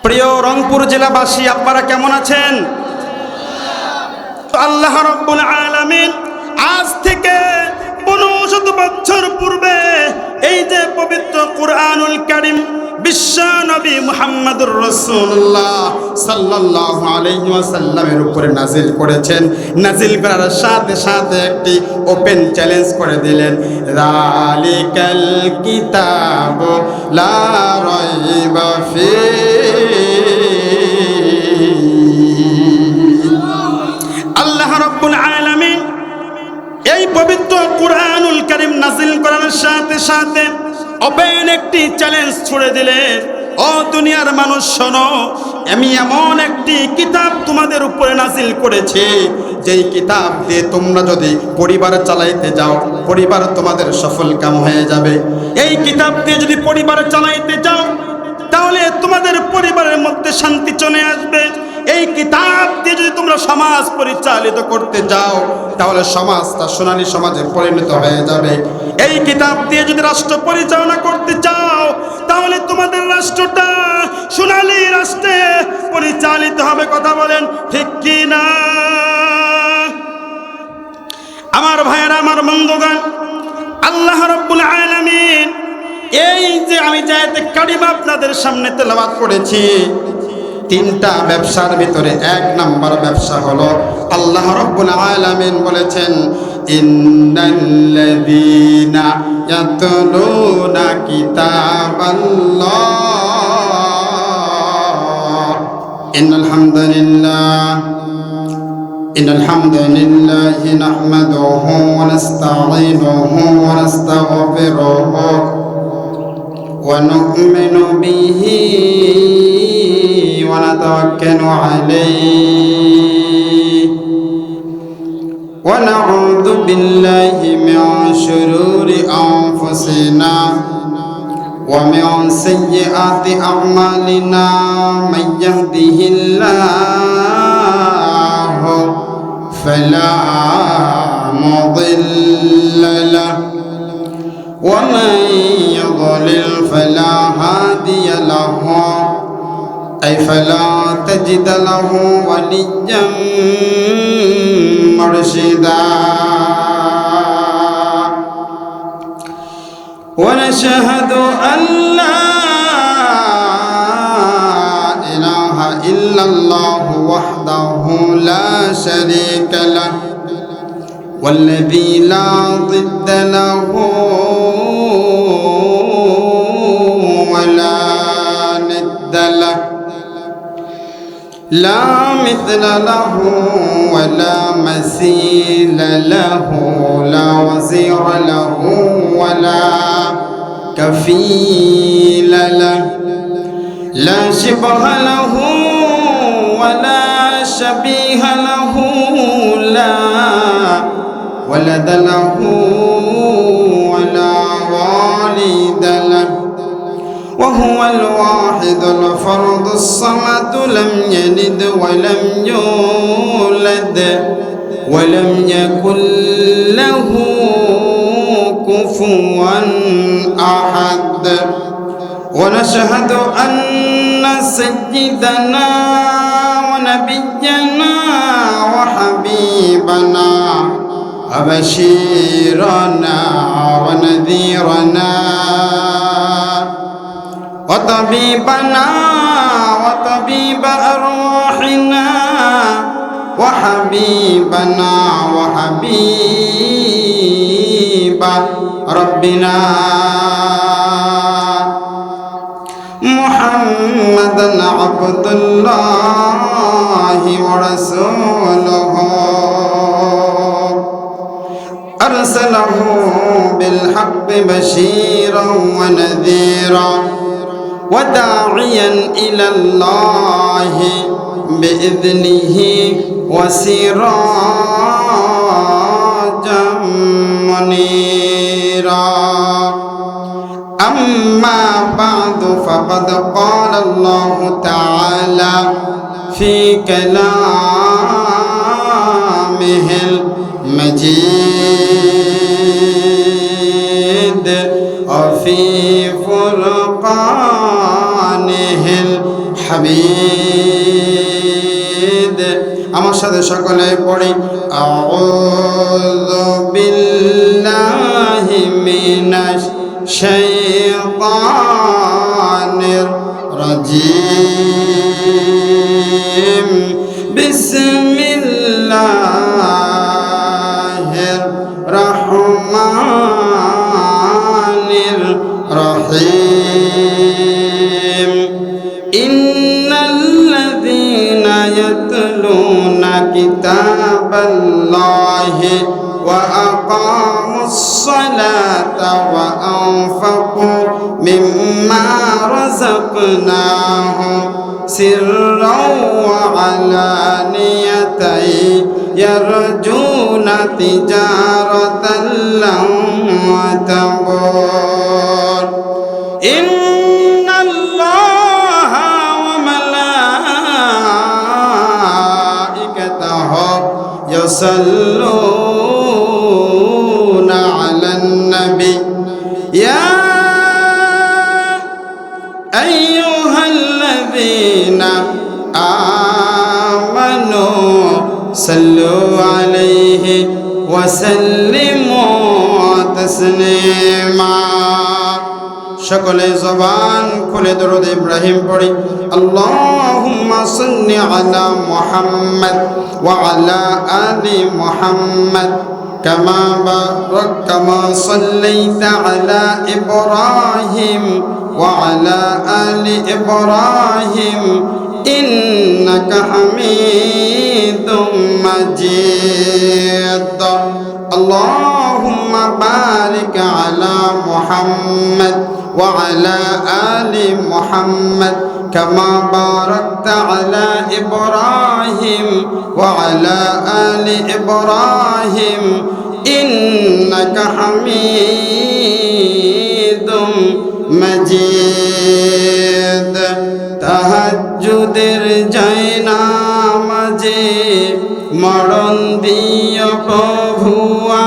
প্রিয় রংপুর জেলাবাসী, আপনারা কেমন আছেন? আল্লাহ রাব্বুল আলামিন আজ থেকে ৫০০ বছর পূর্বে এই যে পবিত্র কুরআনুল কারীম বিশ্ব নবী মুহাম্মদুর রাসূলুল্লাহ সাল্লাল্লাহু আলাইহি ওয়াসাল্লামের উপরে নাজিল করেছেন। নাজিল করার সাথে সাথে একটি ওপেন চ্যালেঞ্জ করে দিলেন, যালিকাল কিতাবু লা রাইবা ফীহি। আল্লাহ রাব্বুল আলামিন এই পবিত্র কুরআনুল কারীম নাজিল করার সাথে সাথে ওপেন একটি চ্যালেঞ্জ ছুড়ে দিলেন, ও দুনিয়ার মানুষ শোনো, আমি এমন একটি কিতাব তোমাদের উপরে নাজিল করেছি যেই কিতাব দিয়ে তোমরা যদি পরিবার চালাইতে যাও, পরিবার তোমাদের সফল কাম হয়ে যাবে। এই কিতাব দিয়ে যদি পরিবার চালাইতে যাও তাহলে তোমাদের পরিবারের মধ্যে শান্তি চলে আসবে। এই কিতাব দিয়ে যদি তোমরা সমাজ পরিচালিত করতে যাও তাহলে সমাজটা সোনালী সমাজে পরিণত হয়ে যাবে। এই কিতাব দিয়ে যদি রাষ্ট্র পরিচালনা করতে চাও তাহলে তোমাদের রাষ্ট্রটা সোনালী রাষ্ট্রে পরিচালিত হবে। কথা বলেন ঠিক কি না? আমার ভাইয়েরা, আমার বন্ধুগণ, আল্লাহ রাব্বুল আলামিন এই যে আমি যে আয়াতে কারিমা আপনাদের সামনে তেলাওয়াত করেছি, তিনটা ব্যবসার ভিতরে এক নাম্বার ব্যবসা হলো আল্লাহ রাব্বুল আলামিন বলেছেন, ইন্নাল্লাযীনা ইয়াতলুনা কিতাবাল্লাহ ইন্নাল হামদালিল্লাহি নাহমাদুহু ওয়া নাস্তাঈনুহু ওয়া নাস্তাগফিরুহু ওয়া নু'মিনু বিহি ونتوكل عليه ونعوذ بالله من شرور أنفسنا ومن سيئات أعمالنا من يهده الله فلا مضل له ومن يضلل فلا هادي له أي فلا تجد له وليا مرشدا ونشهد أن لا إله إلا الله وحده لا شريك له والذي لا ضد له ولا ند له لا مثل له ولا مثيل له لا وزير له ولا كفيل له لا شبه له ولا شبيه له لا ولد له ولا والد له وهو الواحد الفرد الصمد لم يلد ولم يولد ولم يكن له كفوا أحد ونشهد أن سيدنا ونبينا وحبيبنا وبشيرنا ونذيرنا وطبيبنا وطبيب أرواحنا وحبيبنا وحبيب ربنا محمدا عبد الله ورسوله أرسله بالحق بشيرا ونذيرا وداعيا إلى الله بإذنه وسراجا منيرا أما بعد فقد قال الله تعالى في كلامه المجيد وفي فرقانه হামিদ। আমার সাথে সকলে পড়ি আউযু বিল্লাহি মিনাশ শাইতানির রাজিম। বিসমিল্লাহির রহমানির রহিম। ইন্নাল্লাযীনা ইয়াতলুনা কিতাবাল্লাহি ওয়া আকামুস সালাতা ওয়া আনফাকু মিম্মা রাযাকনাহুম সিররাও ওয়া আলানিয়াতান ইয়ারজুনা তিজারাতান লান তাবুর। ইন্নাল্লাহা ওয়া মালাইকাতাহু ইউসাল্লুনা আলান নবী ইয়া আইয়ুহাল্লাযীনা আমানু সাল্লু আলাইহি ওয়া সাল্লিমু তাসলিমা। সকলে জবান খুলে দরুদ ইব্রাহিম পড়ি। আল্লাহুম্মা সাল্লি আলা মুহাম্মদ ওয়া আলা আলি মুহাম্মদ কামা সাল্লাইতা আলা ইব্রাহিম ওয়া আলা আলি ইব্রাহিম ইন্নাকা হামিদুম মাজিদ। আল্লাহুম্মা বারিক আলা মুহাম্মদ ওয়া আলা আলি মুহাম্মদ কামা বারাকতা আলা ইব্রাহিম ওয়া আলা আলি ইব্রাহিম ইন্নাকা হামিদুম মাজিদ। তাহাজ্জুদের জায়নামাজে মরণ দিও প্রভু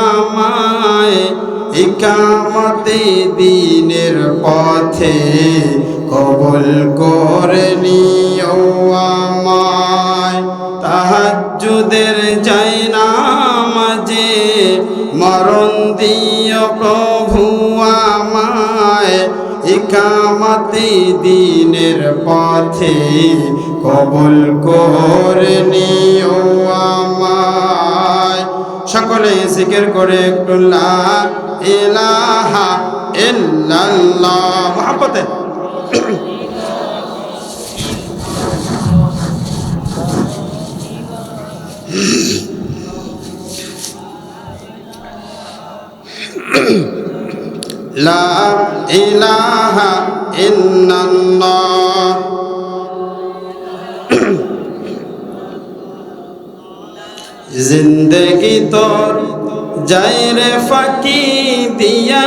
আমায়, ইকামতে দ্বীনের পথে কবুল করে নিও আমায়। তাহাজ্জুদের জায়নামাজে মরণ দিও প্রভু আমায়, ইকামতে দ্বীনের পথে কবুল করে নিও আমায়। সকলে জিকির করে একটু লা ইলাহা ইল্লাল্লাহ মুহাব্বতে। লা ইলাহা ইল্লাল্লাহ। জিন্দগি তোর যায়রে ফাঁকি দিয়া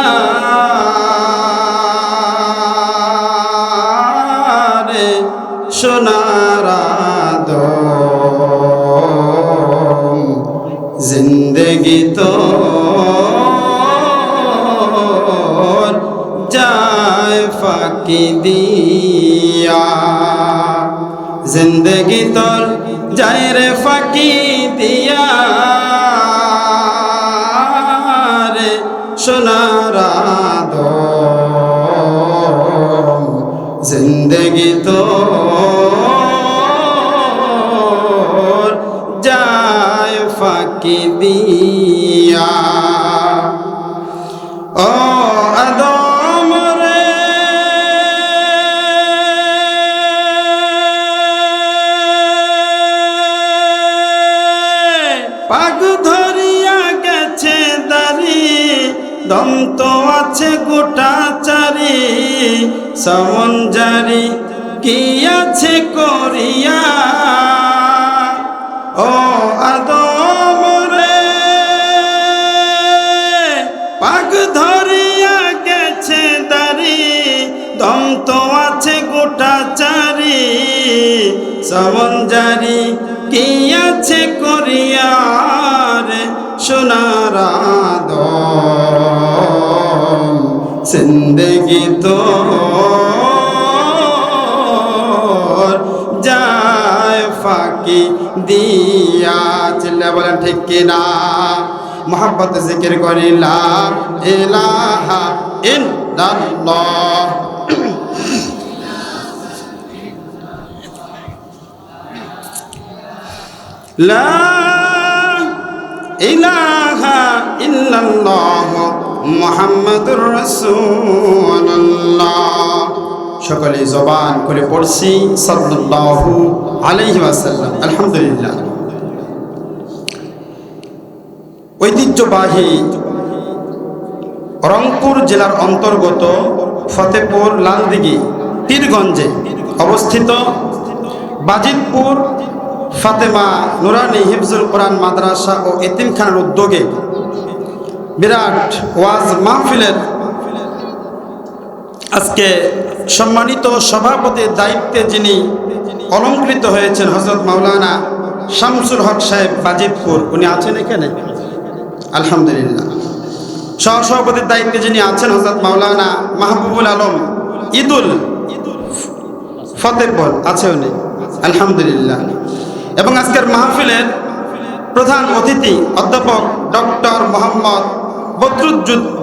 রে সোনার আদম। জিন্দগি তোর যায় ফাঁকি দিয়া, জিন্দগি তোর যায় রে ফাঁকি দিয়া রে সোনার আদম। জিন্দগি তোর যায় ফাঁকি দিয়া। ও আদম রে পাগ ধরিয়া গেছে দাড়ি, দম তো আছে গোটা চারি, সামন জারি কি আছে করিয়া। ও আদম রে পাগ ধরিয়া গেছে দাড়ি, দম তো আছে গোটা চারি, সামন জারি কি আছে করিয়া রে সোনার আদম। জিন্দগি তোর ফাঁকি দিয়া। চিল্লা বলেন ঠিক কিনা? মোহাম্মদ জিকির করি লা ইলাহা ইল্লাল্লাহ। লা ইলাহা ইল্লাল্লাহ মুহাম্মাদুর রাসূলুল্লাহ। সকলে জবান করে পড়ছি সাল্লাল্লাহু আলাইহি ওয়াসাল্লাম। আলহামদুলিল্লাহ। ঐতিহ্যবাহী রংপুর জেলার অন্তর্গত ফতেপুর লালদিঘি পীরগঞ্জে অবস্থিত বাজিতপুর ফাতেমা নুরানি হিফজুল কোরআন মাদ্রাসা ও এতিমখানার উদ্যোগে বিরাট ওয়াজ মাহফিলের আজকে সম্মানিত সভাপতির দায়িত্বে যিনি অলংকৃত হয়েছেন হযরত মাওলানা শামসুল হক সাহেব বাজিতপুর, উনি আছেন এখানে? আলহামদুলিল্লাহ। সহসভাপতির দায়িত্বে যিনি আছেন হযরত মাওলানা মাহবুবুল আলম ঈদুল ফতেপুর, আছে উনি? আলহামদুলিল্লাহ। এবং আজকের মাহফিলের প্রধান অতিথি অধ্যাপক ডক্টর মোহাম্মদ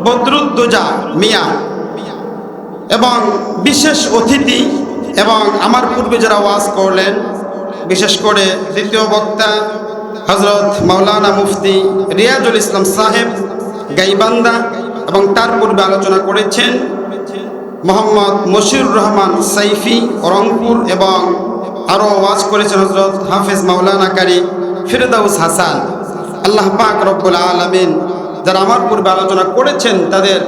বদরুদ্দোজা মিয়া এবং বিশেষ অতিথি এবং আমার পূর্বে যারা ওয়াজ করলেন, বিশেষ করে দ্বিতীয় বক্তা হযরত মাওলানা মুফতি রিয়াজুল ইসলাম সাহেব গাইবান্ধা, এবং তার পূর্বে আলোচনা করেছেন মোহাম্মদ মশিউর রহমান সাইফি রংপুর, এবং আরও ওয়াজ করেছেন হযরত হাফেজ মাওলানা কারি ফিরদাউস হাসান। আল্লাহ পাক রব্বুল আলামিন যারা আমার পূর্বে আলোচনা করেছেন তাদের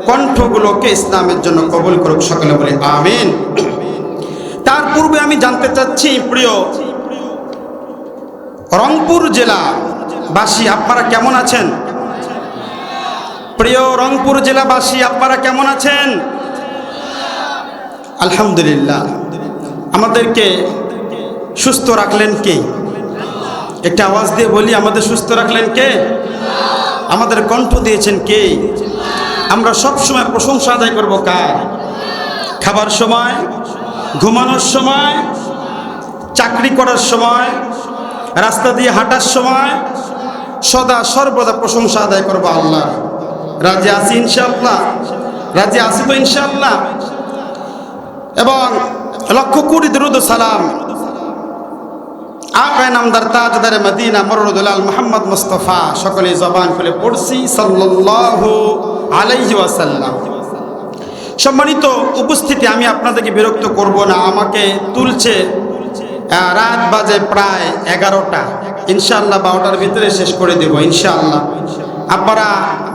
কণ্ঠগুলোকে ইসলামের জন্য কবুল করুক, সকলে বলে আমিন। তার পূর্বে আমি জানতে চাচ্ছি, প্রিয় রংপুর জেলাবাসী আপনারা কেমন আছেন? প্রিয় রংপুর জেলাবাসী আপনারা কেমন আছেন? আলহামদুলিল্লাহ। আমাদেরকে সুস্থ রাখলেন কে? একটা আওয়াজ দিয়ে বলি, আমাদের সুস্থ রাখলেন কে? আমাদের কণ্ঠ দিয়েছেন কে? আমরা সব সময় প্রশংসা আদায় করব কার? খাবার সময়, ঘুমানোর সময়, চাকরি করার সময়, রাস্তা দিয়ে হাঁটার সময় সদা সর্বদা প্রশংসা আদায় করব আল্লাহ। রাজি আছি ইনশাআল্লাহ? রাজি আছি তো ইনশাআল্লাহ? এবং লক্ষ কোটি দরুদ ও সালাম আকায়ে নামদার তাজদারে মদিনা মররুদুল আল মুহাম্মদ মুস্তাফা, সকলে জবান খুলে পড়ছি সাল্লাল্লাহু আলাইহি ওয়াসাল্লাম। সম্মানিত উপস্থিতি, আমি আপনাদেরকে বিরক্ত করব না। আমাকে তুলছে, রাত বাজে প্রায় 11টা, ইনশাআল্লাহ 12টার ভিতরে শেষ করে দেব ইনশাআল্লাহ। আপনারা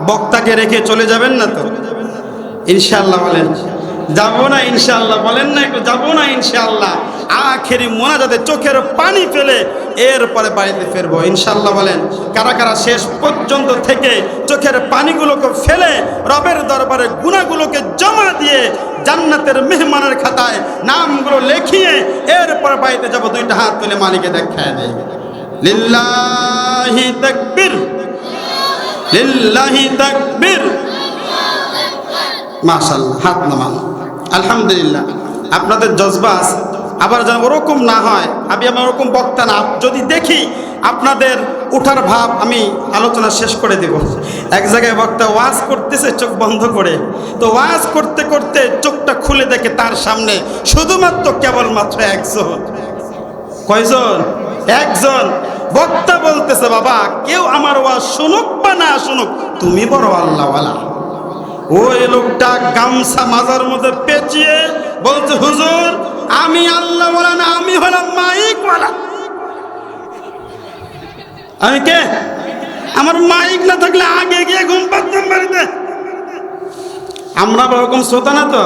বক্তাকে রেখে চলে যাবেন না তো? ইনশাআল্লাহ বলেন। যাবো না ইনশাআল্লাহ বলেন না? একটু যাবো না ইনশাআল্লাহ। আখেরি মোনাজাতে চোখের পানি ফেলে এরপরে বাড়িতে ফিরবো ইনশাআল্লাহ বলেন। কারা কারা শেষ পর্যন্ত থেকে চোখের পানিগুলোকে ফেলে রবের দরবারে গুনাহগুলোকে জমা দিয়ে জান্নাতের মেহমানের খাতায় নামগুলো লিখিয়ে এরপরে বাড়িতে যাবো? দুইটা হাত তুলে মালিকে দেখায় দেয়। লিল্লাহি তাকবীর, লিল্লাহি তাকবীর। মাশাআল্লাহ, হাত নামান। আলহামদুলিল্লাহ। আপনাদের জজবা আছে। আবার যেন ওরকম না হয়, আমি ওরকম বক্তা না, যদি দেখি আপনাদের উঠার ভাব, আমি আলোচনা শেষ করে দেব। এক জায়গায় বক্তা ওয়াজ করতেছে চোখ বন্ধ করে, তো ওয়াজ করতে করতে চোখটা খুলে দেখে তার সামনে শুধুমাত্র কেবলমাত্র একজন। কয়জন? একজন। বক্তা বলতেছে, বাবা কেউ আমার ওয়াজ শুনুক বা না শুনুক, তুমি বড় আল্লাহওয়ালা। ওই লোকটা গামছা মাজার মধ্যে পেঁচিয়ে বলছে, হুজুর আমি আল্লাহওয়ালা না, আমি হলাম মাইকওয়ালা। আমি কে? আমার মাইক না থাকলে আগে গিয়ে ঘুম পাচ্তাম বাড়িতে। আমরা ওরকম শ্রোতা না তো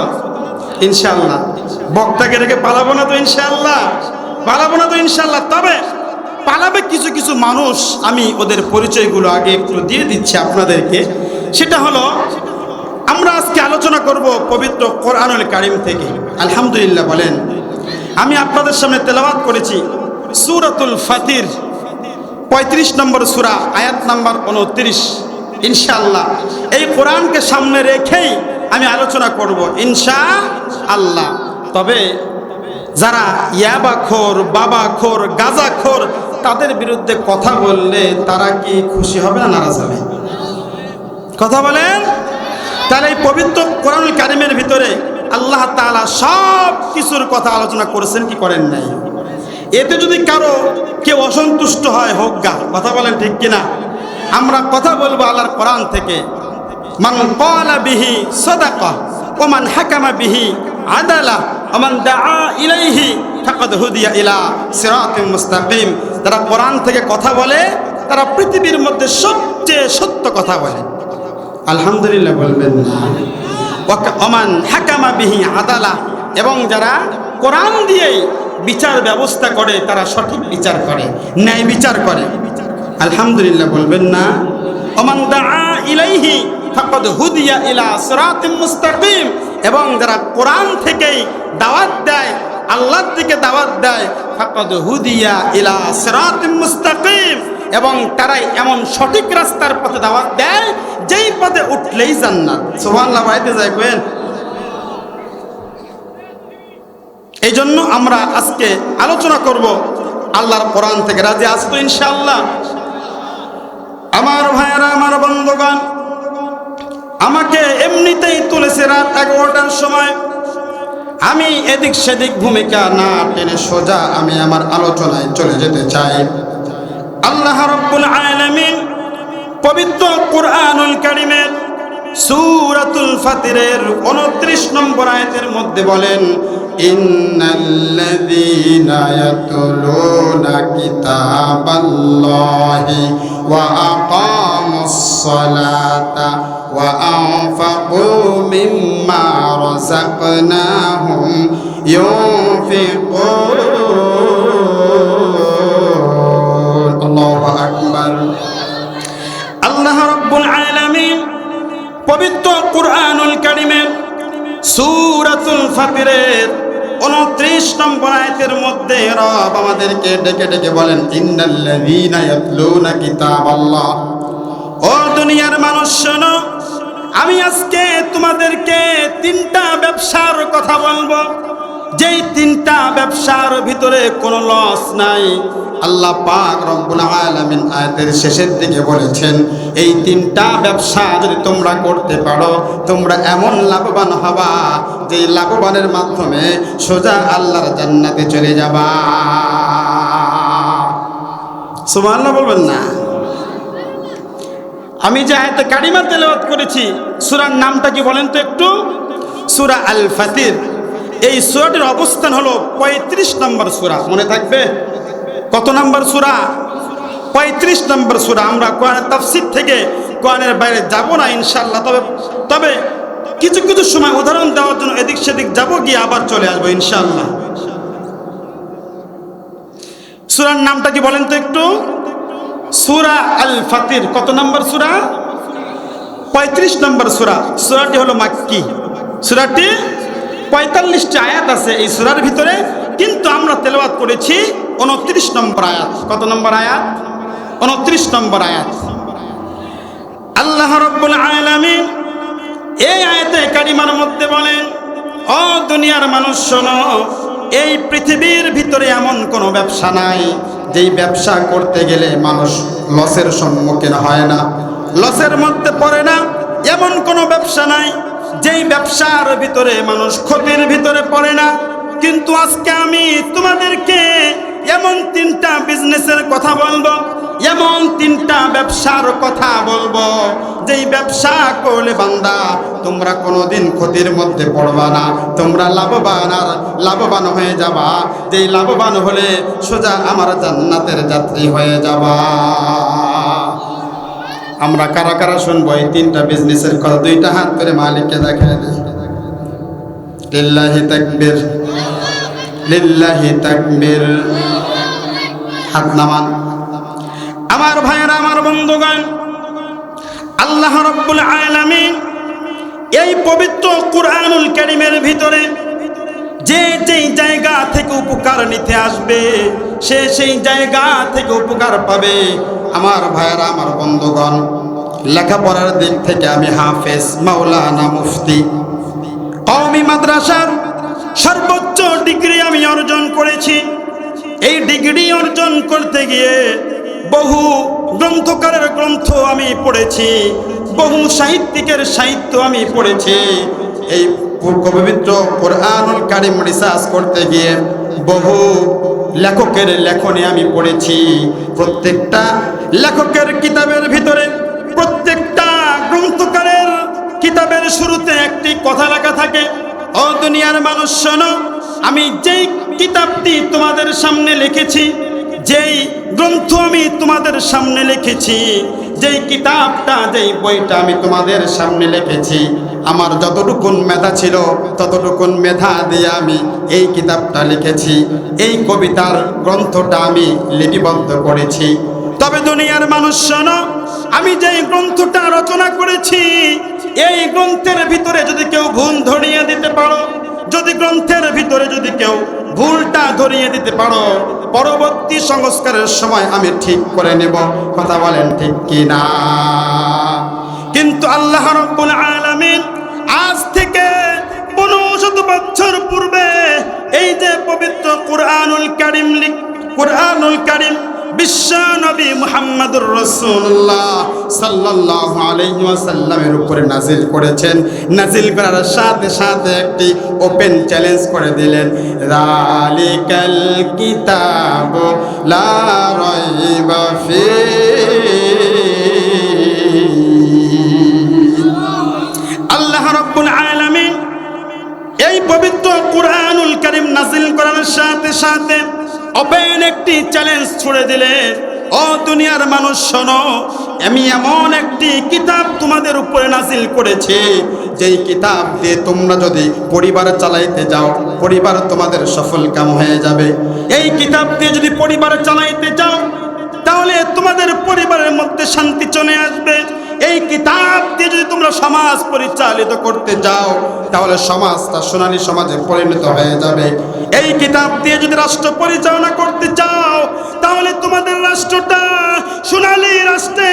ইনশাআল্লাহ। বক্তাকে রেখে পালাবো না তো ইনশাআল্লাহ? পালাবো না তো ইনশাআল্লাহ। তবে পালাবে কিছু কিছু মানুষ, আমি ওদের পরিচয়গুলো আগে একটু দিয়ে দিচ্ছি আপনাদেরকে। সেটা হলো, আমরা আজকে আলোচনা করব পবিত্র কোরআনুল কারীম থেকে। আলহামদুলিল্লাহ বলেন। আমি আপনাদের সামনে তেলাওয়াত করেছি সূরাতুল ফাতির 35 নম্বর সূরা, আয়াত নাম্বার 29। ইনশাআল্লাহ এই কোরআনকে সামনে রেখেই আমি আলোচনা করব ইনশাআল্লাহ। তবে যারা ইয়াবাখোর, বাবাখোর, গাঁজাখোর, তাদের বিরুদ্ধে কথা বললে তারা কি খুশি হবে না নারাজ হবে? কথা বলেন। তাহলে এই পবিত্র কোরআনুল কারীমের ভিতরে আল্লাহ তাআলা সব কিছুর কথা আলোচনা করেছেন কি করেন নাই? এতে যদি কারো কেউ অসন্তুষ্ট হয় হোক গা, কথা বলেন ঠিক কিনা? আমরা কথা বলবো আল্লাহর কোরআন থেকে। মান ক্বালা বিহি সাদাকা ওয়া মান হাকামা বিহি আদালা ওয়া মান দাআ ইলাইহি ফাকাদ হুদিয়া ইলা সিরাতিম মুস্তাকিম। যারা কোরআন থেকে কথা বলে তারা পৃথিবীর মধ্যে সবচেয়ে সত্য কথা বলে। আলহামদুলিল্লাহ বলবেন না? ওয়া মান হাকামা বিহি আদালা, এবং যারা কোরআন দিয়ে বিচার ব্যবস্থা করে তারা সঠিক বিচার করে, ন্যায় বিচার করে। আলহামদুলিল্লাহ বলবেন না? ওয়া মান দাআ ইলাইহি ফাকাদ হুদিয়া ইলা সিরাতিম মুস্তাকিম, এবং যারা কোরআন থেকেই দাওয়াত দেয়, আল্লাহর দিকে দাওয়াত দেয়, ফাকাদ হুদিয়া ইলা সিরাতিম মুস্তাকিম, এবং তারাই এমন সঠিক রাস্তার পথে দাওয়াত দেয় যেই পথে উঠলেই জান্নাত। সুবহানাল্লাহ বাইতে যায় কেন? এই জন্য আমরা আজকে আলোচনা করব আল্লাহর কোরআন থেকে। রাজি আছো তো ইনশাআল্লাহ? আমার ভাইয়েরা, আমার বন্ধুগণ, আমাকে এমনিতেই তুলেছে রাত 11টার সময়। আমি এদিক সেদিক ভূমিকা না টেনে সোজা আমি আমার আলোচনায় চলে যেতে চাই। আল্লাহ রাব্বুল আলামিন পবিত্র কুরআনুল কারীমের সূরাতুল ফাতিরের 29 নম্বর আয়াতের মধ্যে বলেন, ইন্নাল্লাযীনা ইয়াতলুনা কিতাবাল্লাহি ওয়া আকামুস সালাতা ওয়া আনফাকু মিম্মা রাযাকনাহুম ইউনফিকুন। আল্লাহু আকবার। আল্লাহ রাব্বুল আলামিন পবিত্র কুরআনুল কারীমের সূরাতুল ফাতিরের 29 নম্বর আয়াতের মধ্যে রব আমাদেরকে ডেকে ডেকে বলেন, ইন্নাল্লাযীনা ইয়াতলুনা কিতাবাল্লাহ। ও দুনিয়ার মানুষ শোনো, আমি আজকে তোমাদেরকে 3টা ব্যবসার কথা বলবো, যেই 3টা ব্যবসার ভিতরে কোনো লস নাই। আল্লাহ পাক রব্বুল আলামিন আয়াতের শেষের দিকে বলেছেন, এই 3টা ব্যবসা যদি তোমরা করতে পারো তোমরা এমন লাভবান হবা যে লাভবানের মাধ্যমে সোজা আল্লাহর জান্নাতে চলে যাবা। সুবহানাল্লাহ বলবেন না? আমি যে আয়াতে কারিমা তেলাওয়াত করেছি, সূরার নামটা কি বলেন তো একটু? সূরা আল ফাতির। এই সূরাটির অবস্থান হলো 35 নম্বর সূরা। মনে থাকবে? কত নম্বর সূরা? 35 নম্বর সূরা। আমরা কোরআনের তাফসীর থেকে কোরআনের বাইরে যাব না ইনশাআল্লাহ। তবে কিছু কিছু সময় উদাহরণ দেওয়ার জন্য এদিক সেদিক যাব, গিয়ে আবার চলে আসবো ইনশাআল্লাহ। সূরার নামটা কি বলেন তো একটু? সূরা আল ফাতির। কত নম্বর সূরা? 35 নম্বর সূরা। সূরাটি হলো মাক্কি। সূরাটি 45টি আয়াত আছে এই সূরার ভিতরে, কিন্তু আমরা তেলাওয়াত করেছি 29 নম্বর আয়াত। কত নম্বর আয়াত? 29 নম্বর আয়াত। আল্লাহ রাব্বুল আলামিন এই আয়াতে কারিমার মধ্যে বলেন, ও দুনিয়ার মানুষ শোনো, এই পৃথিবীর ভিতরে এমন কোনো ব্যবসা নাই যেই ব্যবসা করতে গেলে মানুষ লসের সম্মুখীন হয় না, লসের মধ্যে পড়ে না। এমন কোনো ব্যবসা নাই যেই ব্যবসার ভিতরে মানুষ ক্ষতির ভিতরে পড়ে না। কিন্তু আজকে আমি তোমাদেরকে এমন 3টা বিজনেসের কথা বলবো, এমন 3টা ব্যবসার কথা বলবো যেই ব্যবসা করলে বান্দা তোমরা কোনোদিন ক্ষতির মধ্যে পড়বা না, তোমরা লাভবান আর লাভবান হয়ে যাবা। যেই লাভবান হলে সোজা আমার জান্নাতের যাত্রী হয়ে যাবা। আমরা কারা কারা শুনবো এই 3টা বিজনেসের কথা? 2টা হাত করে মালিককে দেখায় দেয়। লিল্লাহি তাকবীর, লিল্লাহি তাকবীর। হাত নামান। আমার ভাইয়েরা, আমার বন্ধুগণ, আল্লাহ রাব্বুল আলামিন এই পবিত্র কুরআনুল কারীমের ভিতরে যে যেই জায়গা থেকে উপকার নিতে আসবে সে সেই জায়গা থেকে উপকার পাবে। আমার ভাইয়েরা, আমার বন্ধুগণ, লেখাপড়ার দিক থেকে আমি হাফেজ, মাওলানা, মুফতি, কওমি মাদ্রাসার সর্বোচ্চ ডিগ্রি আমি অর্জন করেছি। এই ডিগ্রি অর্জন করতে গিয়ে বহু গ্রন্থকারের গ্রন্থ আমি পড়েছি, বহু সাহিত্যিকের সাহিত্য আমি পড়েছি। এই পবিত্র কোরআনুল কারীম রিসার্চ করতে গিয়ে বহু লেখকের লেখনী আমি পড়েছি। প্রত্যেকটা লেখকের কিতাবের ভিতরে, প্রত্যেকটা গ্রন্থকারের কিতাবের শুরুতে একটি কথা লেখা থাকে, ও দুনিয়ার মানুষ শোনো, আমি যেই কিতাবটি তোমাদের সামনে লিখেছি, যেই গ্রন্থ আমি তোমাদের সামনে লিখেছি, যেই কিতাবটা, যেই বইটা আমি তোমাদের সামনে লিখেছি, আমার যতটুকুন মেধা ছিল ততটুকুন মেধা দিয়ে আমি এই কিতাবটা লিখেছি, এই কবিতার গ্রন্থটা আমি লিপিবদ্ধ করেছি। তবে দুনিয়ার মানুষ শোনো, আমি যেই গ্রন্থটা রচনা করেছি, এই গ্রন্থের ভিতরে যদি কেউ ভুল ধরিয়ে দিতে পারো, যদি গ্রন্থের ভিতরে যদি কেউ ভুলটা ধরিয়ে দিতে পারো, পরবর্তী সংস্কারের সময় আমি ঠিক করে নেব। কথা বলেন ঠিক কি না? কিন্তু আল্লাহ রাব্বুল আলামিন আজ থেকে 1500 বছর পূর্বে এই যে পবিত্র কোরআনুল কারীম বিশ্ব নবী মুহাম্মদুর রাসূলুল্লাহ সাল্লাল্লাহু আলাইহি ওয়াসাল্লামের উপরে নাজিল করেছেন। নাজিল করার সাথে সাথে একটি ওপেন চ্যালেঞ্জ করে দিলেন, যালিকাল কিতাবু লা রাইবা ফীহি। আল্লাহ রাব্বুল আলামিন এই পবিত্র কোরআনুল কারীম নাজিল করার সাথে সাথে ওপেন একটি চ্যালেঞ্জ ছুড়ে দিলেন, ও দুনিয়ার মানুষ শোনো, আমি এমন একটি কিতাব তোমাদের উপরে নাজিল করেছি, যেই কিতাব দিয়ে তোমরা যদি পরিবার চালাইতে যাও, পরিবার তোমাদের সফল কাম হয়ে যাবে। এই কিতাব দিয়ে যদি পরিবার চালাইতে যাও, তাহলে তোমাদের পরিবারের মধ্যে শান্তি চলে আসবে। এই কিতাব দিয়ে যদি তোমরা সমাজ পরিচালিত করতে যাও, তাহলে সমাজটা সোনালী সমাজে পরিণত হয়ে যাবে। এই কিতাব দিয়ে যদি রাষ্ট্র পরিচালনা করতে চাও, তাহলে তোমাদের রাষ্ট্রটা সোনালী রাষ্ট্রে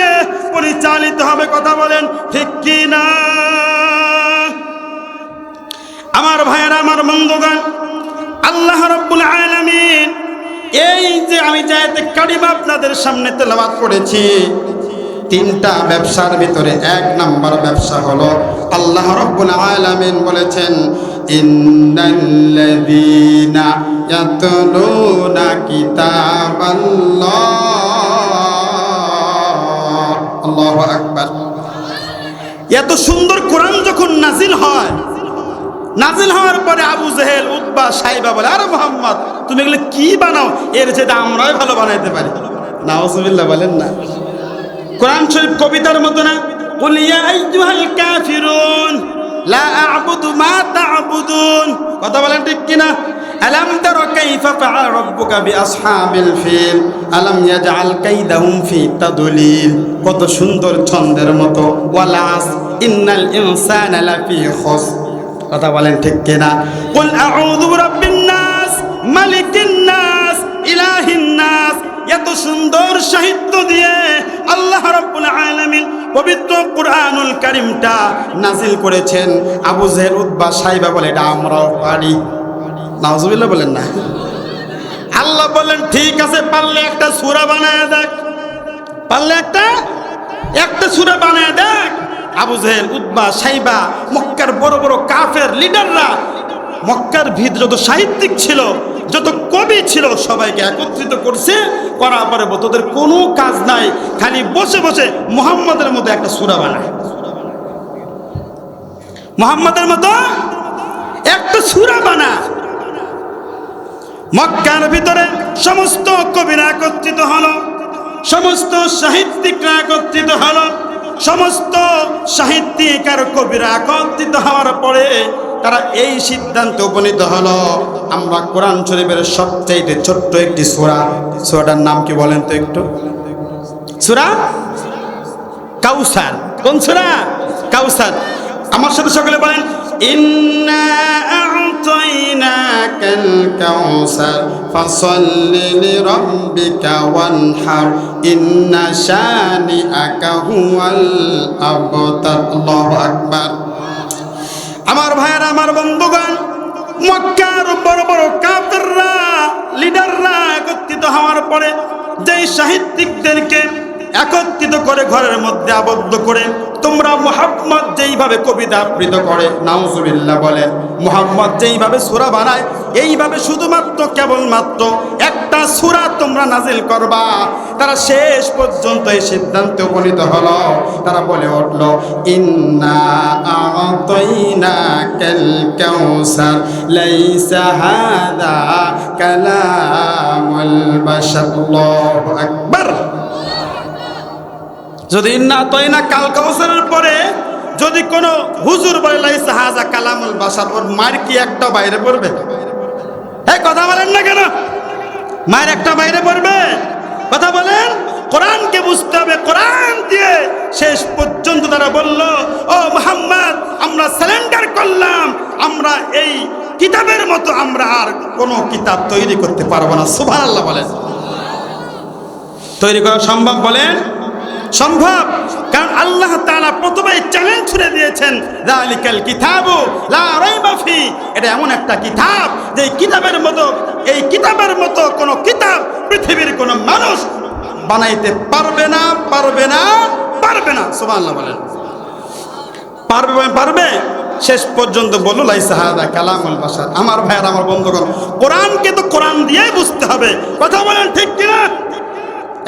পরিচালিত হবে। কথা বলেন ঠিক কি না? আমার ভাইয়েরা, আমার বন্ধুগণ, আল্লাহ রাব্বুল আলামিন এই যে আমি যে আয়াতে কারিমা আপনাদের সামনে তেলাওয়াত করেছি, তিনটা ব্যবসার ভিতরে এক নাম্বার ব্যবসা হলো আল্লাহ রাব্বুল আলামিন বলেছেন, ইন্নাল্লাযীনা ইয়াতলুনা কিতাবাল্লাহ। আল্লাহু আকবার। এত সুন্দর কোরআন যখন নাজিল হয়, নাজিল হওয়ার পরে আবু জেহেল, উতবা, সাইবা বলে, আরে মুহাম্মদ তুমি এগুলো কি বানাও, এর চেয়ে আমরাই ভালো বানাইতে পারি। নাউজুবিল্লাহ বলেন না। কোরআন শরীফ কবিতার মতো না। কুল ইয়া আইয়ুহাল কাফিরুন লা আ'বুদু মা তা'বুদুন। কথা বলেন ঠিক কি না? আলাম তারা কাইফা ফাআলা রাব্বুকা বিআসহাবিল ফিল আলাম ইয়াজআল কাইদাহুম ফি তাদলিল। কত সুন্দর ছন্দের মতো। ওয়াল আস ইন্নাল ইনসানা লাফি খুসর। কথা বলেন ঠিক কি না? কুল আউযু বিরাব্বিন নাস মালিকিন নাস ইলাহিন নাস। এত সুন্দর সাহিত্য দিয়ে আল্লাহ রাব্বুল আলামিন পবিত্র কোরআনুল কারীমটা নাজিল করেছেন। আবু জেহেল, উতবা, সাইবা বলে এটা আমরাও পারি। নাউজুবিল্লাহ বলেন না। আল্লাহ বলেন ঠিক আছে, পারলে একটা সূরা বানায় দেখ, পারলে একটা সূরা বানায় দেখ। আবু জেহেল, উতবা, সাইবা, মক্কার বড় বড় কাফের লিডাররা, মক্কার ভিতরে যত সাহিত্যিক ছিল, যত কবি ছিল, সবাইকে একত্রিত করছে। করার পরে তোদের কোনো কাজ নাই, খালি বসে বসে মুহাম্মাদের মতো একটা সূরা বানায়, মুহাম্মাদের মতো একটা সূরা বানা। মক্কার ভিতরে সমস্ত কবিরা একত্রিত হলো, সমস্ত সাহিত্যিকরা একত্রিত হলো। সমস্ত সাহিত্যিক আর কবিরা একত্রিত হওয়ার পরে তারা এই সিদ্ধান্তে উপনীত হলো, আমরা কোরআন শরীফের সবচেয়ে ছোট্ট একটি সূরা, সূরাটার নাম কি বলেন তো একটু? সূরা কাউসার। কোন সূরা? কাউসার। আমার সাথে সকলে বলেন, ইন্না আ'তাইনাকাল কাউসার ফাসাল্লি লিরাব্বিকা ওয়ানহার ইন্না শানিআকা হুয়াল আবতার। আল্লাহু আকবার। আমার ভাইয়েরা, আমার বন্ধুগণ, মক্কার বড় বড় কাফেররা লিডাররা একত্রিত হওয়ার পরে যেই সাহিত্যিকদেরকে একত্রিত করে ঘরের মধ্যে আবদ্ধ করে তোমরা মুহাম্মদ যেইভাবে কবিতা আবৃত করে, নাউজুবিল্লাহ বলেন, মুহাম্মদ যেইভাবে সূরা বানায় এইভাবে শুধুমাত্র কেবলমাত্র একটা সূরা তোমরা নাজিল করবা। তারা শেষ পর্যন্ত এই সিদ্ধান্তে উপনীত হলো। তারা বলে উঠল, ইন্না আ'তাইনাকাল কাউসার লাইসা হাদা কালামুল বাশার। আল্লাহু আকবার। যদি ইন্না আ'তাইনা কাল কাউসারের পরে যদি কোনো হুজুর বলে লাইসা হাযা কালামুল বাশার, ওর মার কি একটা বাইরে পড়বে? এই কথা বলেন না কেন? মায়ের একটা বাইরে পড়বে? কথা বলেন। কোরআনকে বুঝতে হবে। কোরআন দিয়ে শেষ পর্যন্ত তারা বলল, ও মুহাম্মদ, আমরা সারেন্ডার করলাম, আমরা এই কিতাবের মতো আমরা আর কোনো কিতাব তৈরি করতে পারবো না। সুবহানাল্লাহ বলেন। তৈরি করা সম্ভব? বলেন সম্ভব। কারণ আল্লাহ তাআলা প্রথমে চ্যালেঞ্জ ছুড়ে দিয়েছেন, যালিকাল কিতাবু লা রাইবা ফি। এটা এমন একটা কিতাব যে কিতাবের মতো, এই কিতাবের মতো কোনো কিতাব পৃথিবীর কোনো মানুষ বানাইতে পারবে না, পারবে না, পারবে না। সুবহানাল্লাহ বলেন। পারবে পারবে? শেষ পর্যন্ত বলল লাইসা হাদা কালামুল বাশার। আমার ভাইয়ের, আমার বন্ধুগণ, কোরআনকে তো কোরআন দিয়েই বুঝতে হবে। কথা বলেন ঠিক কিনা?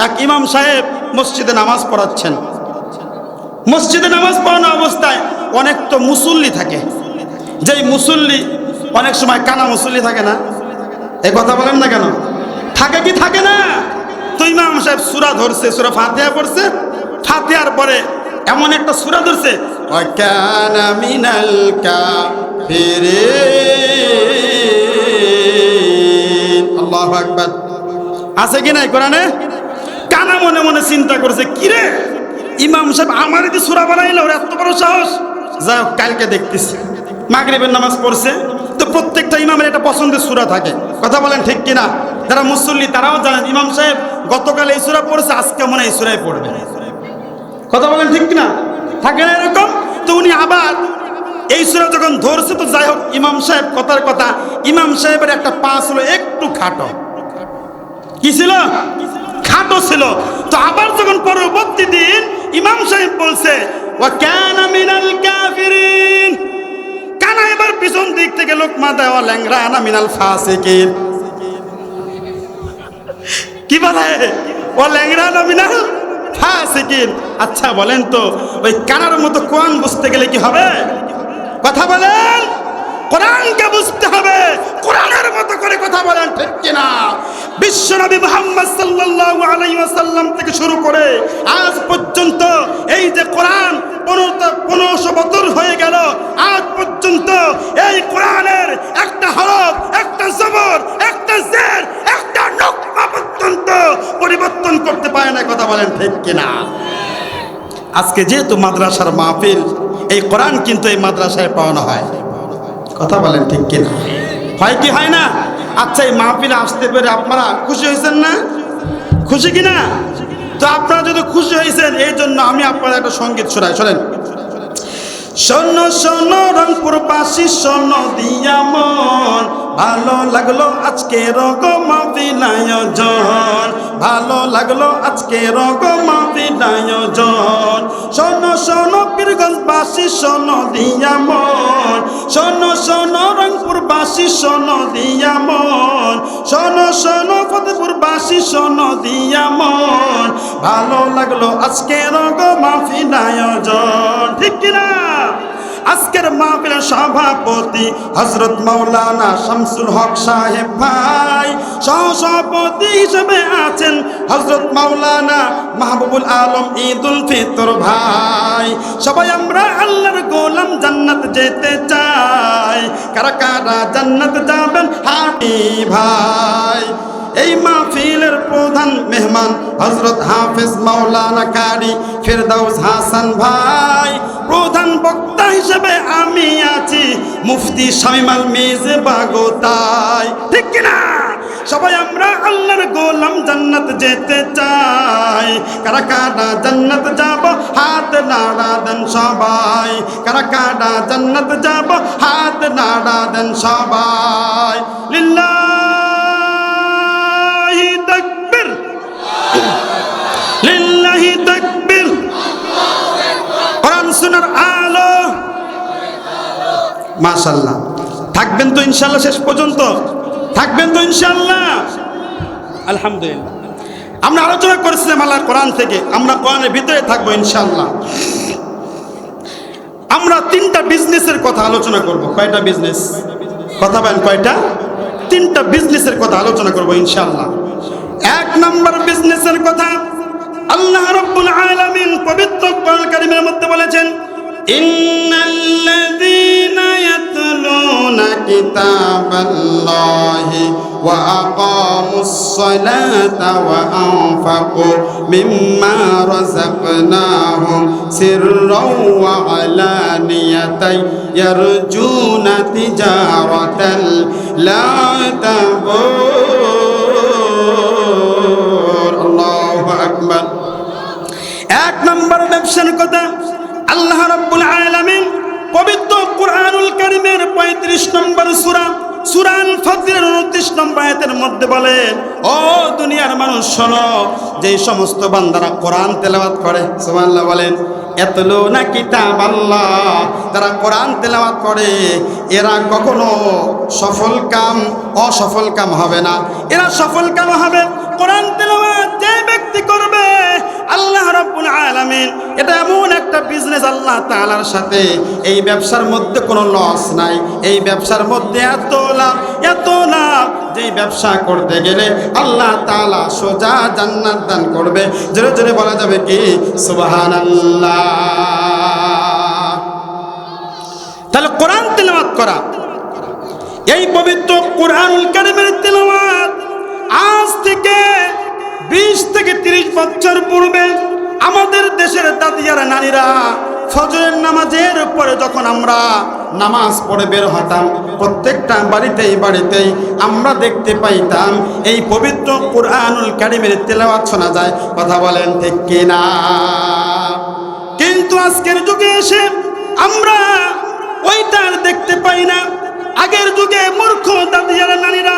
এক ইমাম সাহেব মসজিদে নামাজ পড়াচ্ছেন। মসজিদে নামাজ পড়ানো অবস্থায় অনেক তো মুসল্লি থাকে, যেই মুসল্লি অনেক সময় কানা মুসল্লি থাকে না? এই কথা বলেন না কেন? থাকে কি থাকে না? তো ইমাম সাহেব সূরা ধরছে, সূরা ফাতিহা পড়ছে। ফাতিহার পরে এমন একটা সূরা ধরছে, ওয়া কানা মিনাল কাফিরিন। আল্লাহু আকবার। আছে কি নাই কোরআনে? কানা মনে মনে চিন্তা করছে, কিরে ইমাম সাহেব আমার এই সূরা বানাইলো, ওর এত বড় সাহস। যাই হোক, কালকে দেখতেছি মাগরিবের নামাজ পড়ছে, তো প্রত্যেকটা ইমামের একটা পছন্দের সূরা থাকে। কথা বলেন ঠিক কিনা? যারা মুসল্লি তারাও জানেন ইমাম সাহেব গতকাল এই সূরা পড়ছে, আজকে মনে হয় এই সূরাই পড়বে। কথা বলেন ঠিক কিনা? থাকে না এরকম? তো উনি আবার এই সূরা যখন ধরছে, তো যাই হোক, ইমাম সাহেব কথার কথা, ইমাম সাহেবের একটা পা ছিল একটু খাটো। কি ছিল? খাটো ছিল। তো আবার যখন পরবর্তী দিন ইমাম সাহেব বলছে, ওয়া কানা মিনাল কাফিরিন, কানা এবার পিছন দিক থেকে লোকমা দেয়, ওয়া ল্যাংরা আনা মিনাল ফাসিকিন। কি বলে? ওয়া ল্যাংরা আনা মিনাল ফাসিকিন। আচ্ছা বলেন তো, ওই কানার মতো কোরআন বুঝতে গেলে কি হবে? কথা বলেন। কোরআনকে বুঝতে হবে, কোরআনের মতো করে কথা বলেন ঠিক কিনা? বিশ্বনবী মুহাম্মদ সাল্লাল্লাহু আলাইহি ওয়াসাল্লাম থেকে শুরু করে আজ পর্যন্ত এই যে কোরআন 1500 বছর হয়ে গেল, আজ পর্যন্ত এই কোরআনের একটা হরফ, একটা জবর, একটা জের, একটা নুকতা পর্যন্ত পরিবর্তন করতে পারে না। কথা বলেন ঠিক কিনা? আজকে যেহেতু মাদ্রাসার মাহফিল, এই কোরআন কিন্তু এই মাদ্রাসায় পড়ানো হয়। কথা বলেন ঠিক কিনা? হয় কি হয় না? আচ্ছা, এই মাহফিলে আসতে পেরে আপনারা খুশি হয়েছেন না? খুশি কিনা? তো আপনারা যদি খুশি হয়েছেন, এই জন্য আমি আপনাদের একটা সঙ্গীত শোনাই, শোনেন। শোনো শোনো রংপুরবাসী, শোনো দিয়া মন, ভালো লাগলো আজকে রগ মাহফিল আয়োজন, ভালো লাগলো আজকে রগ মাহফিল আয়োজন। শোনো শোনো পীরগঞ্জবাসী, শোনো দিয়া মন, শোনো শোনো রংপুরবাসী, শোনো দিয়া মন, শোনো শোনো ফতেপুরবাসী, শোনো দিয়া মন, ভালো লাগলো আজকে রগ মাহফিল আয়োজন। ঠিক কিনা? আজকের মাহফিলের সভাপতি হযরত মাওলানা শামসুল হক সাহেব ভাই, সভাপতি হিসেবে আছেন হযরত মাওলানা মাহবুবুল আলম ঈদুল ফিতর ভাই। সবাই আমরা আল্লাহর গোলাম জান্নাত যেতে চাই, কারা কারা জান্নাত যাবেন হাতি ভাই? এই মাহফিলের প্রধান মেহমান হযরত হাফেজ মাওলানা কারি ফেরদাউস হাসান ভাই। প্রধান বক্তা হিসেবে আমি আছি মুফতি শামিম আল মিজবাগোতাই। ঠিক কিনা? সবাই আমরা আল্লাহর গোলাম জান্নাত যেতে চাই। কারা কারা জান্নাত যাব হাত নাড়া দেন সবাই। কারা কারা জান্নাত যাব হাত নাড়া দেন সবাই। লিল্লাহি তাকবীর, লিল্লাহি তাকবীর। কোরআন সুন্নাহর আলো। মাশাআল্লাহ, থাকবেন তো ইনশাআল্লাহ শেষ পর্যন্ত? থাকবেন তো ইনশাআল্লাহ? আলহামদুলিল্লাহ। আমরা আলোচনা করেছিলাম আল্লাহর কোরআন থেকে, আমরা কোরআনের ভিতরে থাকবো ইনশাআল্লাহ। আমরা 3টা বিজনেসের কথা আলোচনা করব। কয়টা বিজনেস? কথা বলেন কয়টা? 3টা বিজনেসের কথা আলোচনা করব ইনশাআল্লাহ। 1 নম্বর বিজনেসের কথা আল্লাহ রাব্বুল আলামিন পবিত্র কোরআন কারীমের মধ্যে বলেছেন, ইন্নাল্লাযীনা ইয়াতলুনা কিতাবাল্লাহি ওয়া আকামুস সালাতা ওয়া আনফাকু মিম্মা রাযাকনাহুম সিররাও ওয়া আলানিয়াতান ইয়ারজুনা তিজারাতান লা তাবুর। আল্লাহু আকবার। 1 নম্বর ব্যবসার কথা আল্লাহ রাব্বুল আলামিন পবিত্র কুরআনুল কারীমের 35 নম্বর সূরা সূরা আল ফাতরের 29 নম্বর আয়াতের মধ্যে বলেন, ও দুনিয়ার মানুষ শোনো, যে সমস্ত বান্দারা কোরআন তেলাওয়াত করে, সুবহানাল্লাহ বলেন, ইয়াতলুনা কিতাবাল্লাহ, তারা কোরআন তেলাওয়াত করে, এরা কখনো সফল কাম অসফল কাম হবে না। এরা সফল কাম হবে কোরআন তেলাওয়াত যে ব্যক্তি করবে। আল্লাহ রাব্বুল আলামিন এটা এমন একটা বিজনেস আল্লাহ তাআলার সাথে, এই ব্যবসার মধ্যে কোনো লস নাই, এই ব্যবসার মধ্যে এত লাভ যেই ব্যবসা করতে গেলে আল্লাহ তাআলা সোজা জান্নাত দান করবে। জোরে জোরে বলা যাবে কি সুবহানাল্লাহ। তাহলে কোরআন তেলাওয়াত করা, এই পবিত্র কুরআনুল কারীমের তেলাওয়াত আজ থেকে 20 থেকে 30 বছর পূর্বে আমাদের দেশের দাদিয়ারা নারীরা ফজরের নামাজের পরে যখন আমরা নামাজ পড়ে বের হতাম, প্রত্যেকটা বাড়িতেই আমরা দেখতে পাইতাম এই পবিত্র কুরআনুল কারীমের তেলাওয়াত শোনা যায়। কথা বলেন ঠিক কিনা? কিন্তু আজকের যুগে এসে আমরা ওইটা আর দেখতে পাই না। আগের যুগে মূর্খ দাদিয়ারা নারীরা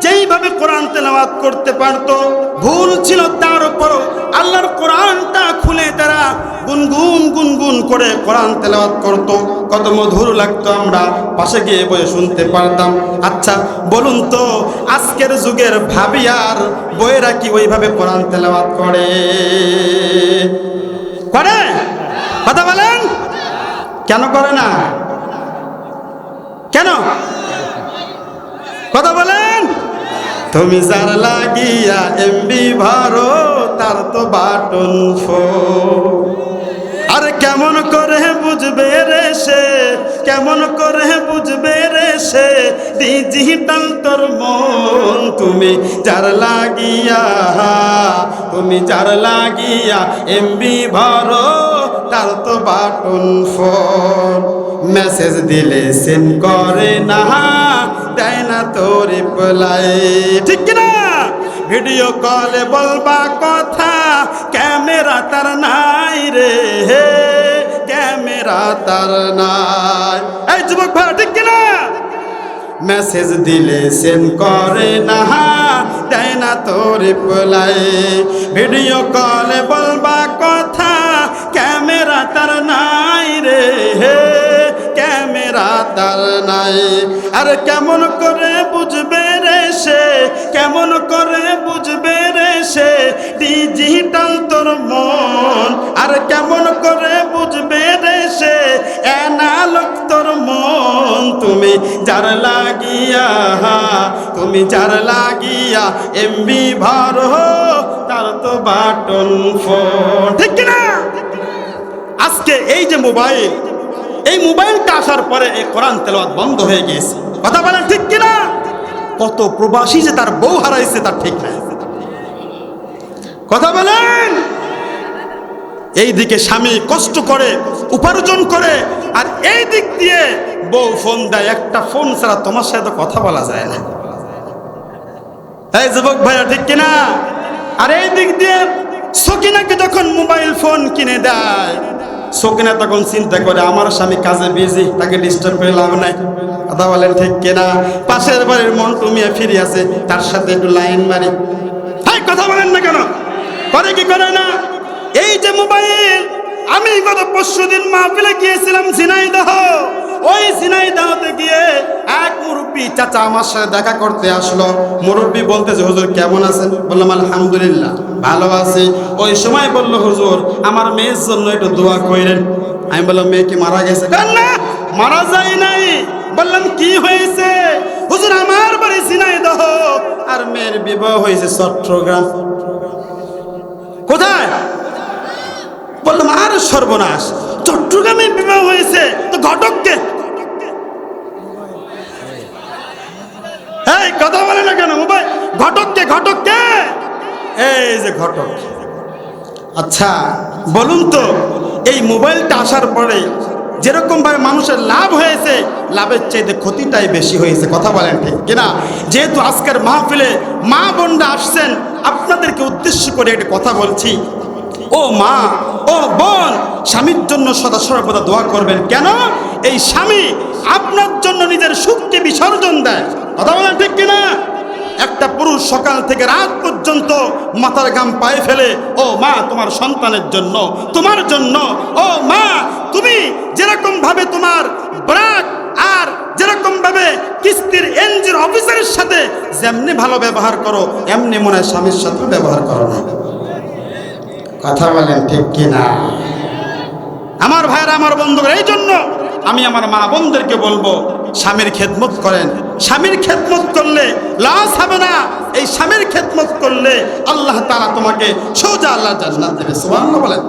যেইভাবে কোরআন তেলাওয়াত করতে পারতো, ভুল ছিল তারপরও আল্লাহর কোরআনটা খুলে তারা গুনগুন করে কোরআন তেলাওয়াত করতো। কত মধুর লাগতো, আমরা পাশে গিয়ে বসে শুনতে পারতাম। আচ্ছা বলুন তো, আজকের যুগের ভাবি আর বইয়েরা কি ওইভাবে কোরআন তেলাওয়াত করে? কথা বলেন, কেন করে না? কেন? কথা বলেন। তুমি যার লাগিয়া এমবি ভরো, তার তো বাটন ফো। আরে কেমন করে বুঝবে রে সে, কেমন করে বুঝবে রে সে, ডিজিটাল তোর মন। তুমি যার লাগিয়া এমবি ভরো, তার তো বাটন ফোন। মেসেজ দিলে সেন্ড করে না, দেয় না তো রিপ্লাই, ঠিক কিনা? ভিডিও কলে বলবা কথা, ক্যামেরা তার নাই রে, ক্যামেরা তার নাই। এই যুবক ভাই, ঠিক কিনা? মেসেজ দিলে সেন্ড করে না, দেয় না তো রিপ্লাই। ভিডিও কলে বলবা কথা, ক্যামেরা তার নাই রে, ক্যামেরা তার নাই। আর কেমন করে বুঝবে রে সে, কেমন করে বুঝবে রে সে, ডিজিটাল তোর মন। আর কেমন করে বুঝবে রে সে, অ্যানালগ তোর মন। তুমি যার লাগিয়া এমবি ভরো, তার তো বাটন ফোন, ঠিক কিনা? আজকে এই যে মোবাইল, এই মোবাইলটা আসার পরে এই কোরআন তেলাওয়াত বন্ধ হয়ে গিয়েছে। কথা বলেন ঠিক কিনা? কত প্রবাসী যে তার বউ হারাইছে তার ঠিক নাই। কথা বলেন। এই দিকে স্বামী কষ্ট করে উপার্জন করে, আর এই দিক দিয়ে বউ ফোন দেয়। একটা ফোন ছাড়া তোমার সাথে কথা বলা যায় না। এই যুবক ভাইরা ঠিক কিনা? আর এই দিক দিয়ে সকিনাকে যখন মোবাইল ফোন কিনে দেয়, সকিনা তখন চিন্তা করে আমার স্বামী কাজে বিজি, তাকে ডিস্টার্ব করে লাভ নাই। কথা বলেন ঠিক কিনা? পাশের বাড়ির মন্টু মিয়া ফিরে আছে, তার সাথে একটু লাইন মারি। হ্যাঁ, কথা বলেন না কেন? করে কি করে না? এই যে মোবাইল, আমি গত পরশুদিন মাহফিলে গিয়েছিলাম ঝিনাইদহ। ওই ঝিনাইদহতে গিয়ে এক মুরব্বী চাচা আমার সাথে দেখা করতে আসলো। মুরব্বী বলতেছে, হুজুর কেমন আছেন? বললাম আলহামদুলিল্লাহ ভালো আছি। ওই সময় বলল, হুজুর আমার মেয়ের জন্য একটু দোয়া করেন। আমি বললাম, মেয়ে কি মারা গেছে? না, মারা যায় নাই। বললাম, কি হয়েছে? হুজুর আমার বাড়ি ঝিনাইদহ, আর মেয়ের বিবাহ হয়েছে চট্টগ্রাম। কোথায়? বললাম, আর সর্বনাশ, চট্টগ্রামে বিবাহ হয়েছে, তো ঘটককে? এই কথা বলে না কেন? মোবাইল ঘটককে, ঘটককে, এই যে ঘটক। আচ্ছা বলুন তো, এই মোবাইলটা আসার পরে যেরকম ভাবে মানুষের লাভ হয়েছে, লাভের চাইতে ক্ষতিটাই বেশি হয়েছে। কথা বলেন ঠিক কিনা? যেহেতু আজকের মাহফিলে মা বোনরা আসছেন, আপনাদেরকে উদ্দেশ্য করে একটা কথা বলছি। ও মা, ও বোন, স্বামীর জন্য সদা সর্বদা দোয়া করবেন। কেন? এই স্বামী আপনার জন্য নিজের সুখকে বিসর্জন দেয়। কথা বলেন ঠিক কিনা? একটা পুরুষ সকাল থেকে রাত পর্যন্ত মাথার ঘাম পায়ে ফেলে, ও মা তোমার সন্তানের জন্য, তোমার জন্য। ও মা, তুমি যেরকম ভাবে তোমার ব্রাক আর যেরকম ভাবে কিস্তির এনজির অফিসারের সাথে যেমনি ভালো ব্যবহার করো, এমনি মনে হয় স্বামীর সাথে ব্যবহার করো না। কথা বলেন ঠিক কিনা? আমার ভাইরা, আমার বন্ধুরা, এই জন্য আমি আমার মা বোনদেরকে বলবো, স্বামীর খেদমত করেন। স্বামীর খেদমত করলে লস হবে না। এই স্বামীর খেদমত করলে আল্লাহ তাআলা তোমাকে সোজা আল্লাহর জান্নাত দেবে। সুবহানাল্লাহ বলেন।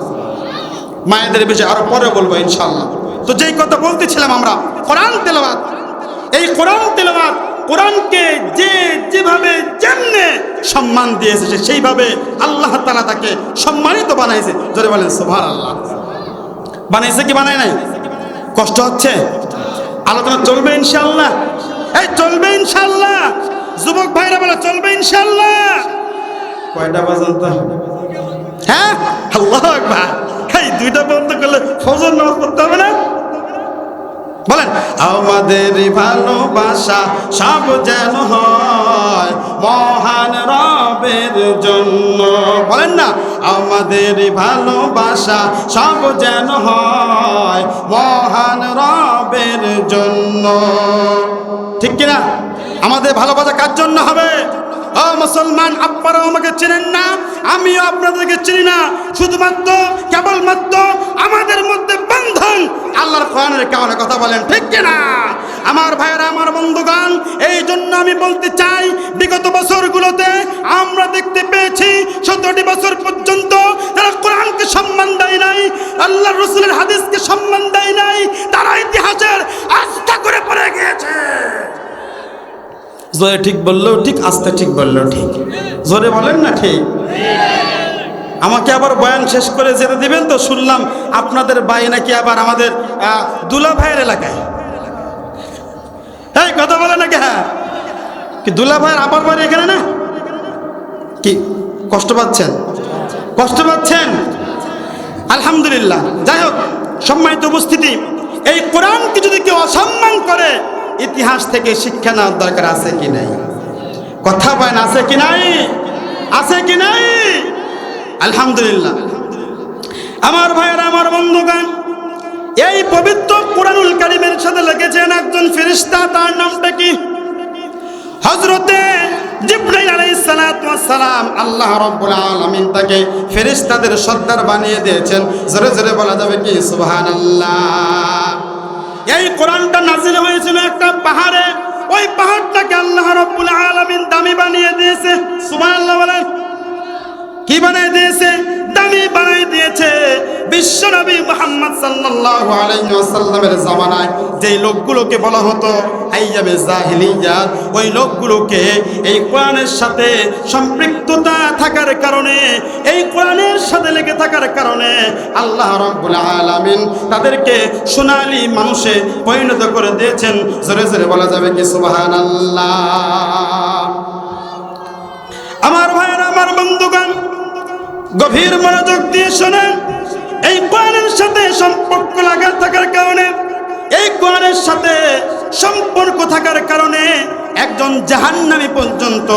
মায়েদের বিষয়ে আরো পরে বলবো ইনশাআল্লাহ। তো যেই কথা বলতেছিলাম আমরা, কোরআন তেলাওয়াত। এই কোরআন তেলাওয়াত, কোরআনকে যে যেভাবে যেমনে সম্মান দিয়েছে, সেইভাবে আল্লাহ তাআলা তাকে সম্মানিত বানাইছে। জোরে বলেন সুবহানাল্লাহ। বানাইছে কি বানায় নাই? কষ্ট হচ্ছে? আলোচনা চলবে ইনশাআল্লাহ। এই চলবে ইনশাআল্লাহ। যুবক ভাইরা বলে চলবে ইনশাআল্লাহ। কয়টা পর্যন্ত? হ্যাঁ, আল্লাহু আকবার। এই দুইটা পর্যন্ত করলে ফজর নামাজ পড়তে হবে না? বলেন, আমাদের ভালোবাসা সব যেন হয় মহান রবের জন্য। বলেন না, আমাদের ভালোবাসা সব যেন হয় মহান রবের জন্য। ঠিক কিনা? আমাদের ভালোবাসা কার জন্য হবে? ও মুসলমান, আপনারাও আমাকে চেনেন না, আমিও আপনাদেরকে চিনি না। শুধুমাত্র কেবলমাত্র আমাদের মধ্যে বন্ধন আল্লাহর কোরআনের কারণে। কথা বলেন ঠিক কিনা? আমার ভাইয়েরা, আমার বন্ধুগণ, এই জন্য আমি বলতে চাই, বিগত বছরগুলোতে আমরা দেখতে পেয়েছি 17টি বছর পর্যন্ত তারা কোরআনকে সম্মান দেয় নাই, আল্লাহ রসুলের হাদিসকে সম্মান দেয় নাই, তারা ইতিহাসের আস্থা করে পড়ে গিয়েছে। জোরে ঠিক বললেও ঠিক, আস্তে ঠিক বললেও ঠিক। জোরে বলেন না ঠিক? আমাকে আবার বয়ান শেষ করে যেতে দিবেন তো? শুনলাম আপনাদের ভাই নাকি আবার আমাদের দুলা ভাইয়ের এলাকায়। এই কথা বলে নাকি? হ্যাঁ, কি দুলা ভাইয়ের আবার বাড়ি এখানে না? কি কষ্ট পাচ্ছেন? কষ্ট পাচ্ছেন? আলহামদুলিল্লাহ। যাই হোক, সম্মানিত উপস্থিতি, এই কোরআনকে যদি কেউ অসম্মান করে, ইতিহাস থেকে শিক্ষা নেওয়ার দরকার আছে কি নাই? কথা বলেন, আছে কি নাই? আছে কি নাই? আলহামদুলিল্লাহ। আমার ভাইয়েরা, আমার বন্ধুগণ, এই পবিত্র কোরআনুল কারীমের সাথে লেগেছেন একজন ফেরেশতা। তার নামটা কি? হযরতে জিবরাইল আলাইহিস সালাতু ওয়াস সালাম। আল্লাহ রাব্বুল আলামিন তাকে ফেরেশতাদের সর্দার বানিয়ে দিয়েছেন। জোরে জোরে বলা যাবে কি সুবহানাল্লাহ। এই কোরআনটা নাজিল হয়েছিল একটা পাহাড়ে। ওই পাহাড়টাকে আল্লাহ রাব্বুল আলামিন দামি বানিয়ে দিয়েছে। সুবহানাল্লাহ বলেন। কি বানিয়ে দিয়েছে? দামি বানিয়ে দিয়েছে। বিশ্বনবী মুহাম্মদ সাল্লাল্লাহু আলাইহি ওয়াসাল্লামের জামানায় যেই লোকগুলোকে বলা হতো আইয়ামে জাহিলিয়াত, ওই লোকগুলোকে এই কোরআনের সাথে সম্পৃক্ততা থাকার কারণে, এই কোরআনের সাথে লেগে থাকার কারণে আল্লাহ রাব্বুল আলামিন তাদেরকে সোনালী মানুষে পরিণত করে দিয়েছেন। জোরে জোরে বলা যাবে কি সুবহানাল্লাহ। আমার ভাইয়েরা, আমার বন্ধুগণ, গভীর মনোযোগ দিয়ে শোনেন। এই কোরআনের সাথে সম্পর্ক লাগা থাকার কারণে, এই কোরআনের সাথে সম্পর্ক থাকার কারণে একজন জাহান্নামী পর্যন্ত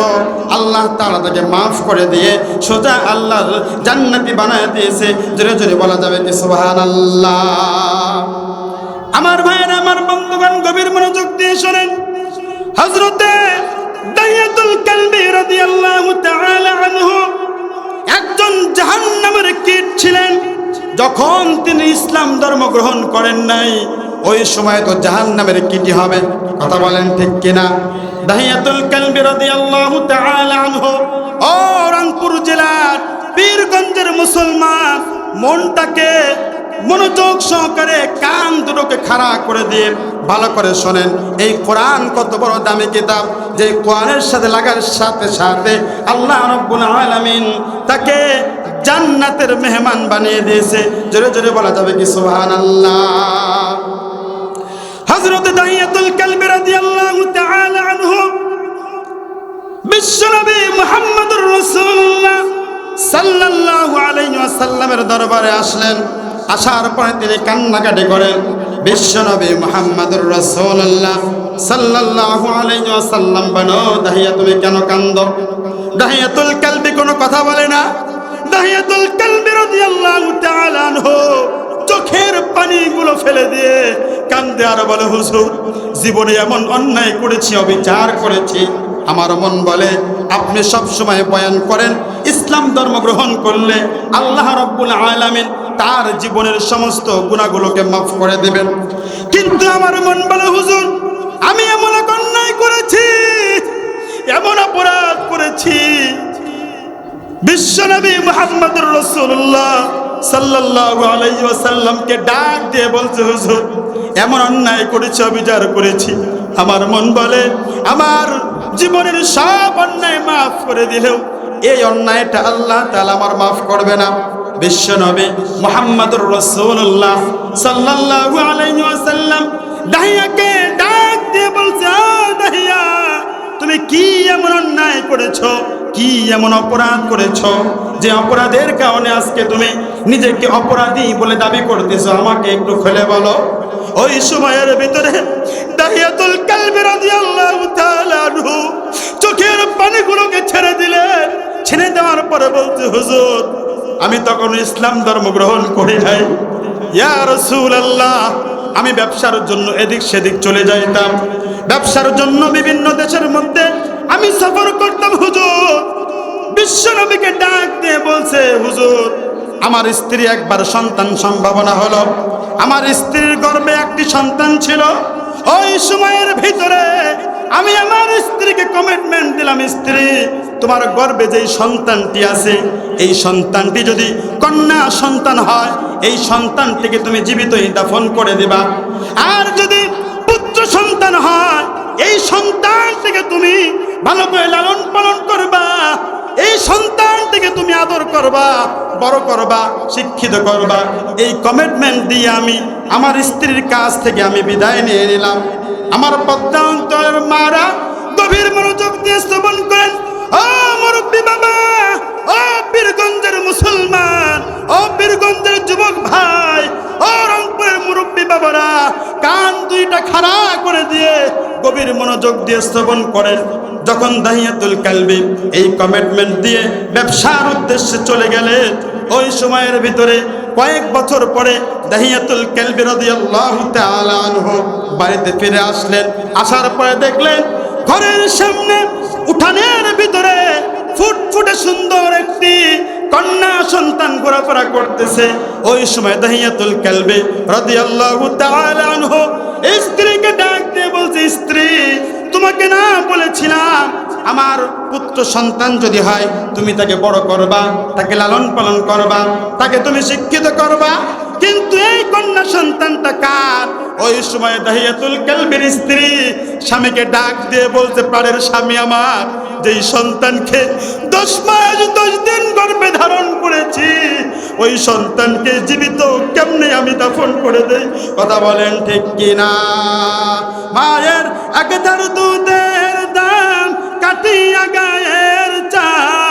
আল্লাহ তাআলা তাকে মাফ করে দিয়ে সোজা আল্লাহর জান্নাতি বানায় দিয়েছে। জোরে জোরে বলা যাবে কি সুবহানাল্লাহ। আমার ভাইয়েরা, আমার বন্ধুগণ, গভীর মনোযোগ দিয়ে শোনেন। হযরতে দাহিয়াতুল কালবি রাদিয়াল্লাহু তাআলা আনহু একজন জাহান্নামের কীট ছিলেন। যখন তিনি ইসলাম ধর্ম গ্রহণ করেন নাই, ওই সময় তো জাহান্নামের কীটই হবে। কথা বলেন ঠিক কিনা? দাহিয়াতুল কালবি রাদিয়াল্লাহু তাআলা আনহু ও রংপুর জেলার পীরগঞ্জের মুসলমান, মনটাকে মনোযোগ সহকারে কান দুটোকে খাড়া করে দিয়ে ভালো করে শোনেন। এই কোরআন কত বড় দামি কিতাব, যে কোরআনের সাথে লাগার সাথে সাথে আল্লাহ রাব্বুল আলামিন তাকে জান্নাতের মেহমান বানিয়ে দিয়েছে। জোরে জোরে বলা যাবে কি সুবহানাল্লাহ। হযরত দাহিয়াতুল কালবি রাদিয়াল্লাহু তাআলা আনহু বিশ্বনবী মুহাম্মদুর রাসূলুল্লাহ সাল্লাল্লাহু আলাইহি ওয়াসাল্লামের দরবারে আসলেন। আসার পরে তিনি কান্নাকাটি করেন। বিশ্বনবী মুহাম্মদুর রাসূলুল্লাহ সাল্লাল্লাহু আলাইহি ওয়াসাল্লাম বলো, দাহিয়া তুমি কেন কান্দো? দাহিয়াতুল কালবি কোনো কথা বলে না। দাহিয়াতুল কালবি রাদিয়াল্লাহু তাআলা আনহু চোখের পানিগুলো ফেলে দিয়ে কান্দে আর বলে, হুজুর, জীবনে এমন অন্যায় করেছি, অবিচার করেছি। আমার মন বলে আপনি সব সময় বয়ান করেন ইসলাম ধর্ম গ্রহণ করলে আল্লাহ রাব্বুল আলামিন তার জীবনের সমস্ত গুনাহগুলোকে মাফ করে দেবেন। কিন্তু আমার মন বলে, হুজুর, আমি এমন এক অন্যায় করেছি, এমন অপরাধ করেছি। বিশ্বনবী মুহাম্মদুর রাসূলুল্লাহ সাল্লাল্লাহু আলাইহি ওয়াসাল্লামকে ডাক দিয়ে বলছে, হুজুর, এমন অন্যায় করেছি, অবিচার করেছি। আমার মন বলে আমার জীবনের সব অন্যায় মাফ করে দিলেও এই অন্যায়টা আল্লাহ তাআলা আমার মাফ করবে না। বিশ্বনবী মুহাম্মদুর রাসূলুল্লাহ সাল্লাল্লাহু আলাইহি ওয়াসাল্লাম দাহিয়াকে ডাক দিয়ে বলছে, দাহিয়া, তুমি কি এমন অন্যায় করেছো, কি এমন অপরাধ করেছো যে অপরাধের কারণে আজকে তুমি নিজেকে অপরাধী বলে দাবি করতেছো? আমাকে একটু খুলে বলো। ওই সময়ের ভিতরে দাহিয়াতুল কালবি রাদিয়াল্লাহু তাআলা আনহু চোখের পানিগুলোকে ছেড়ে দিলেন। ছেড়ে দেওয়ার পরে বলতে, হুজুর, আমি তখন ইসলাম ধর্ম গ্রহণ করি নাই। ইয়া রাসূলুল্লাহ, আমি ব্যবসার জন্য এদিক সেদিক চলে যাইতাম, ব্যবসার জন্য বিভিন্ন দেশের মধ্যে আমি সফর করতাম। হুজুর, বিশ্বনবীকে ডাক দিয়ে বলছে, হুজুর, আমার স্ত্রী একবার সন্তান সম্ভাবনা হলো, আমার স্ত্রীর গর্ভে একটি সন্তান ছিল। ওই সময়ের ভিতরে আমি আমার স্ত্রীকে কমিটমেন্ট দিলাম, স্ত্রী, তোমার গর্ভে যেই সন্তানটি আছে, এই সন্তানটি যদি কন্যা সন্তান হয়, এই সন্তানটিকে তুমি জীবিতই দাফন করে দিবা। আর যদি পুত্র সন্তান হয়, এই সন্তানটিকে তুমি ভালো করে লালন পালন করবা, এই সন্তানটিকে তুমি আদর করবা, বড় করবা, শিক্ষিত করবা। এই কমিটমেন্ট দিয়ে আমি আমার স্ত্রীর কাছ থেকে আমি বিদায় নিয়ে নিলাম। আমার পদ্মা অঞ্চলের মারা গভীর মনোযোগ দিয়ে শ্রবণ করেন। ও মুরব্বী বাবা, ও পীরগঞ্জের মুসলমান, ও পীরগঞ্জের যুবক ভাই, ও রংপুরের মুরব্বী বাবারা, কান দুইটা খাড়া করে দিয়ে গভীর মনোযোগ দিয়ে শ্রবণ করেন। যখন দাহিয়াতুল কালবি এই কমিটমেন্ট দিয়ে ব্যবসার উদ্দেশ্যে চলে গেলেন, ওই সময়ের ভিতরে কয়েক বছর পরে দাহিয়াতুল কালবি রাদিয়াল্লাহু তাআলা আনহু বাড়িতে ফিরে আসলেন। আসার পরে দেখলেন ঘরের সামনে উঠানের ভিতরে ফুটফুটে সুন্দর একটি কন্যা সন্তান ঘোরাফেরা করতেছে। ওই সময় দাহিয়াতুল কালবি রাদিয়াল্লাহু তাআলা আনহু স্ত্রীকে ডাক দিয়ে বলছে, স্ত্রী, তোমাকে না বলেছিলাম আমার পুত্র সন্তান যদি হয় তুমি তাকে বড় করবা, তাকে লালন পালন করবা, তাকে তুমি শিক্ষিত করবা, কিন্তু এই কন্যা সন্তানটা কার? ওই সময় দাহিয়াতুল কালবির স্ত্রী স্বামীকে ডাক দিয়ে বলতে, প্রাণের স্বামী আমার, যেই সন্তানকে 10 মাস 10 দিন গর্ভে ধারণ করেছি, ওই সন্তানকে জীবিত কেমনে আমি দাফন করে দেই? কথা বলেন ঠিক কিনা? মায়ের একধার দুধের দাম কাটিয়া গায়ের চাল,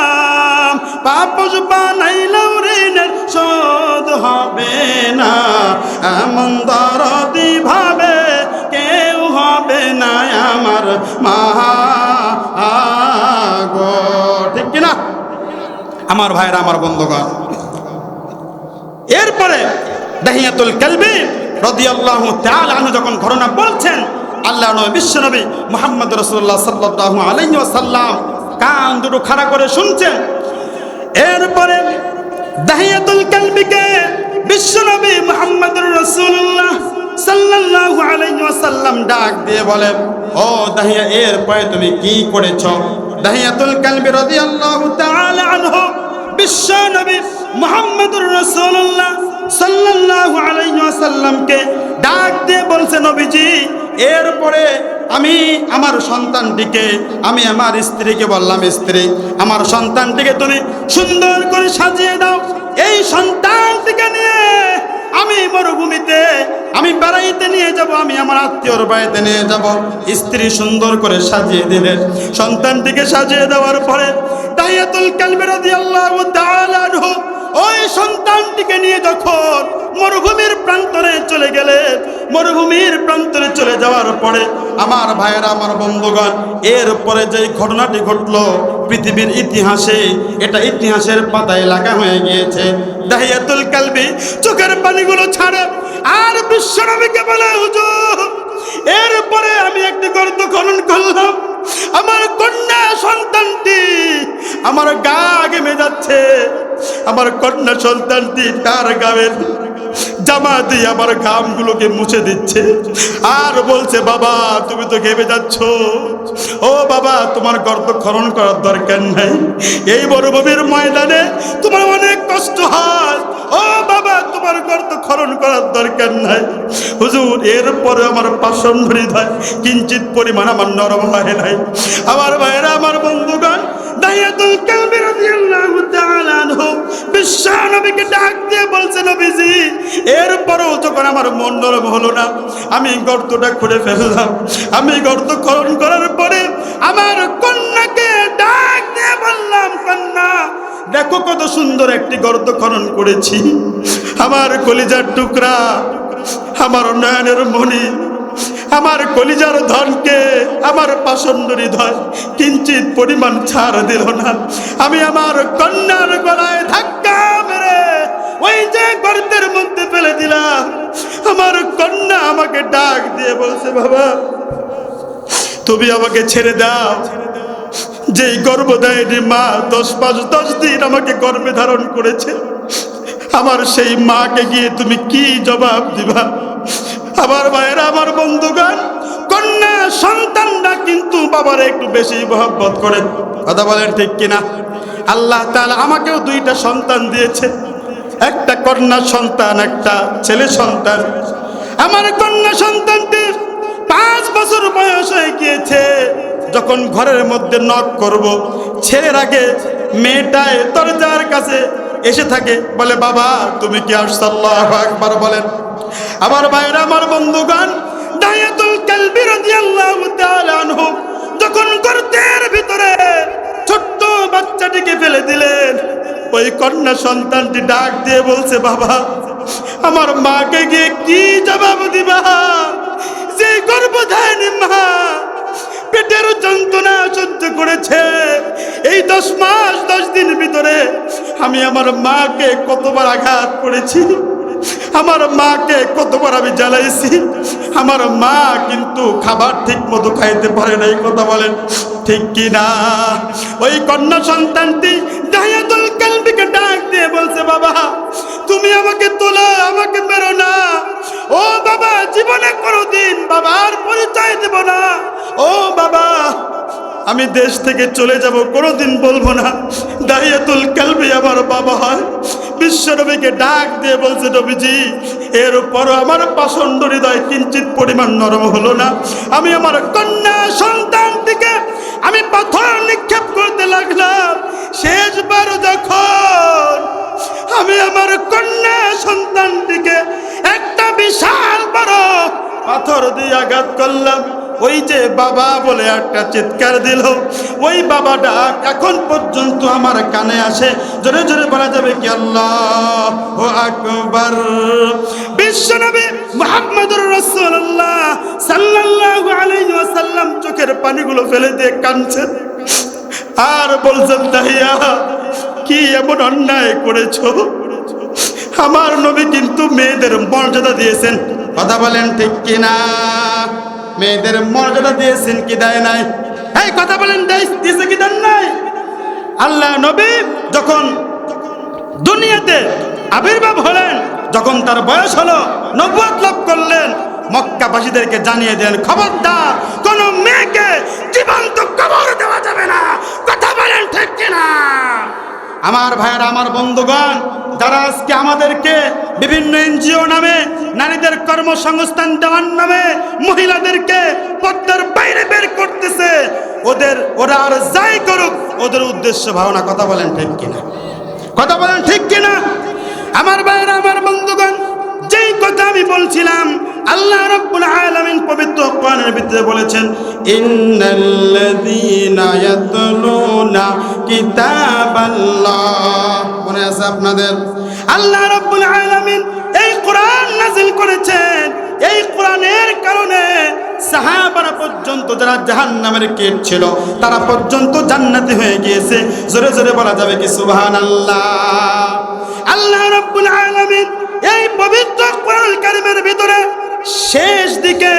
পাপস বানাইলাম ঋণের শোধ হবে না, এমন দরদি ভাবে কেউ হবে না আমার মা গো। ঠিক কিনা আমার ভাইরা, আমার বন্ধুগণ? এরপরে দাহিয়াতুল কালবি রাদিয়াল্লাহু তাআলা আনহু যখন ঘটনা বলছেন, আল্লাহ নবী বিশ্বনবী মুহাম্মদ রাসূলুল্লাহ সাল্লাল্লাহু আলাইহি ওয়াসাল্লাম কান দুটো খাড়া করে শুনছেন। এরপরে দাহিয়াতুল কালবিকে বিশ্বনবী মুহাম্মদ রাসূলুল্লাহ সাল্লাল্লাহু আলাইহি ওয়াসাল্লাম ডাক দিয়ে বলেন, ও দাহিয়া, এরপরে তুমি কি করেছো? দাহিয়াতুল কালবি রাদিয়াল্লাহু তাআলা আনহু বিশ্বনবী মুহাম্মদুর রাসূলুল্লাহ সাল্লাল্লাহু আলাইহি ওয়াসাল্লামকে ডাক দিয়ে বলছে, নবীজি, এরপরে আমি আমার সন্তানটিকে, আমি আমার স্ত্রীকে বললাম, স্ত্রী, আমার সন্তানটিকে তুমি সুন্দর করে সাজিয়ে দাও। এই সন্তানটিকে নিয়ে আমি মরুভূমিতে আমি বেড়াইতে নিয়ে যাব, আমি আমার আত্মীয়র বাড়িতে নিয়ে যাব। স্ত্রী সুন্দর করে সাজিয়ে দিলেন। সন্তানটিকে সাজিয়ে দেওয়ার পরে দাহিয়াতুল কালবি রাদিয়াল্লাহু তাআলা আনহু ওই সন্তানটিকে নিয়ে যখন মরুভূমির প্রান্তরে চলে গেলেন, মরুভূমির প্রান্তরে চলে যাওয়ার পরে আমার ভাইয়েরা, আমার বন্ধুগণ, এরপরে যে ঘটনাটি ঘটলো পৃথিবীর ইতিহাসে, এটা ইতিহাসের পাতায় লেখা হয়ে গিয়েছে। দাহিয়াতুল কালবি চোখের পানিগুলো ছাড়ে আর বিশ্বনবীকে বলে, হুজুর, এরপরে আমি একটি গর্ত খনন করলাম, আমার কন্যা সন্তানটি আমার গা ঘেমে যাচ্ছে, আমার কন্যা সন্তানটি তার গায়ের জামা দিয়ে আমার ঘামগুলোকে মুছে দিচ্ছে আর বলছে, বাবা, তুমি তো ঘেমে যাচ্ছ, ও বাবা, তোমার গর্ত খনন করার দরকার নাই, এই মরুভূমির ময়দানে তোমার অনেক কষ্ট হয়, ও বাবা, তোমার গর্ত খনন করার দরকার নাই। হুজুর, এরপরে আমার পাষণ্ড হৃদয় কিঞ্চিত পরিমাণ আমার নরম হয় নাই। আমার ভাইয়েরা, আমার বন্ধুগণ, দাহিয়াতুল কালবি রাদিয়াল্লাহু তাআলা আনহু বিশ্বনবীকে ডাক দিয়ে বলছে, নবীজি, এরপরেও যখন আমার মন নরম হলো না, আমি গর্তটা খুঁড়ে ফেললাম। আমি গর্ত খনন করার পরে আমার কন্যাকে ডাক দিয়ে বললাম, কন্যা, দেখো কত সুন্দর একটি গর্ত খনন করেছি, আমার কলিজার টুকরা, আমার নয়নের মণি, আমার কলিজার ধনকে আমার পাষণ্ড হৃদয় কিঞ্চিত পরিমাণ ছাড় দিল না। আমি আমার কন্যার গলায় ধাক্কা মেরে ওই যে গর্তের মধ্যে ফেলে দিলাম। আমার কন্যা আমাকে ডাক দিয়ে বলছে, বাবা, তুমি আমাকে ছেড়ে দাও। যেই গর্ভধারিণী মা 10 মাস 10 দিন আমাকে গর্ভে ধারণ করেছে, আমার সেই মাকে গিয়ে তুমি কি জবাব দিবা? আমার ভাইয়েরা, আমার বন্ধুগণ, কন্যা সন্তানরা কিন্তু বাবার একটু বেশি মহব্বত করে, কথা বলেন ঠিক কিনা? আল্লাহ তাআলা আমাকেও 2টা সন্তান দিয়েছে, একটা কন্যা সন্তান, একটা ছেলে সন্তান। আমার কন্যা সন্তানটি 5 বছর বয়স হয়ে গিয়েছে। যখন ঘরের মধ্যে নক করব, ছেলের আগে মেয়েটায় দরজার কাছে এসে থাকে, বলে, বাবা, তুমি কি আসছো? আল্লাহু আকবার বলেন। আমার ভাইরা, আমার বন্ধুগণ, দাহিয়াতুল কালবি রাদিয়াল্লাহু তাআলা আনহু যখন গর্তের ভিতরে ছোট্ট বাচ্চাটিকে ফেলে দিলেন, ওই কন্যা সন্তানটি ডাক দিয়ে বলছে, বাবা, আমার মাকে গিয়ে কি জবাব দিবা? যে গর্ভধারিণী মা পেটের যন্ত্রণা সহ্য করেছে এই 10 মাস 10 দিন ভিতরে, আমি আমার মাকে কতবার আঘাত করেছি, আমার মাকে কতবার আমি জ্বালাইছি। আমার মা কিন্তু খাবার ঠিক মতো খাইতে পারে না, এই কথা বলেন ঠিক কি না? ওই কন্যা সন্তানটি দাহিয়াতুল কালবিকে ডাক দিয়ে বলছে, বাবা, তুমি আমাকে তোলো, আমাকে মেরো না। ও বাবা, জীবনে কোনোদিন বাবার পরিচয় দেব না। ও বাবা, আমি দেশ থেকে চলে যাব, কোনোদিন বলবো না দাহিয়াতুল কালবি আমার বাবা হয়। বিশ্বনবীকে ডাক দিয়ে বলছে, নবীজি, এর উপরও আমার পাষণ্ড হৃদয় কিঞ্চিত পরিমাণ নরম হলো না। আমি আমার কন্যা সন্তানটিকে আমি পাথর নিক্ষেপ করতে লাগলাম। শেষবার যখন আমি আমার কন্যা সন্তানটিকে একটা বিশাল বড় পাথর দিয়ে আঘাত করলাম, ওই যে বাবা বলে একটা চিৎকার দিল, ওই বাবাটা এখন পর্যন্ত আমার কানে আসে। জোরে জোরে বলা যাবে কি আল্লাহু আকবার। বিশ্বনবী মুহাম্মদুর রাসূলুল্লাহ সাল্লাল্লাহু আলাইহি ওয়াসাল্লাম চোখের পানিগুলো ফেলে দিয়ে কাঁদছেন আর বলছেন, তাহিয়া কি এমন অন্যায় করেছো? আমার নবী কিন্তু মেয়েদের মর্যাদা দিয়েছেন, কথা বলেন ঠিক কিনা? মেয়েদের মর্যাদা দিয়েছেন কি দেয় নাই? এই কথা বলেন, দিয়েছে কি দেন নাই? আল্লাহ নবী যখন দুনিয়াতে আবির্ভাব হলেন, যখন তার বয়স হলো, নবুয়ত লাভ করলেন, মক্কাবাসীদেরকে জানিয়ে দেন, খবরদার কোন মেয়েকে জীবন্ত কবর দেওয়া যাবে না। কথা বলেন ঠিক কিনা? আমার ভাইয়েরা, আমার বন্ধুগণ, যারা আজকে আমাদেরকে বিভিন্ন এনজিও নামে, নারীদের কর্মসংস্থান দেওয়ার নামে মহিলাদেরকে পর্দার বাইরে বের করতেছে, ওরা আর যাই করুক, ওদের উদ্দেশ্য ভাবনা। কথা বলেন ঠিক কিনা? কথা বলেন ঠিক কিনা? আমার ভাইয়েরা, আমার বন্ধুগণ, যেই কথা আমি বলছিলাম, আল্লাহ রাব্বুল আলামিন পবিত্র কোরআনের ভিতরে বলেছেন, ইন্নাল্লাযীনা ইয়াতলুনা কিতাবাল্লাহ। মনে আছে আপনাদের? আল্লাহ রাব্বুল আলামিন এই কোরআন নাযিল করেছেন। এই কোরআনের কারণে সাহাবারা পর্যন্ত, যারা জাহান্নামের কীট ছিল, তারা পর্যন্ত জান্নাতি হয়ে গিয়েছে। জোরে জোরে বলা যাবে কি সুবহানাল্লাহ? আল্লাহ রাব্বুল আলামিন এই পবিত্র কোরআনুল কারীমের ভিতরে শেষ দিকে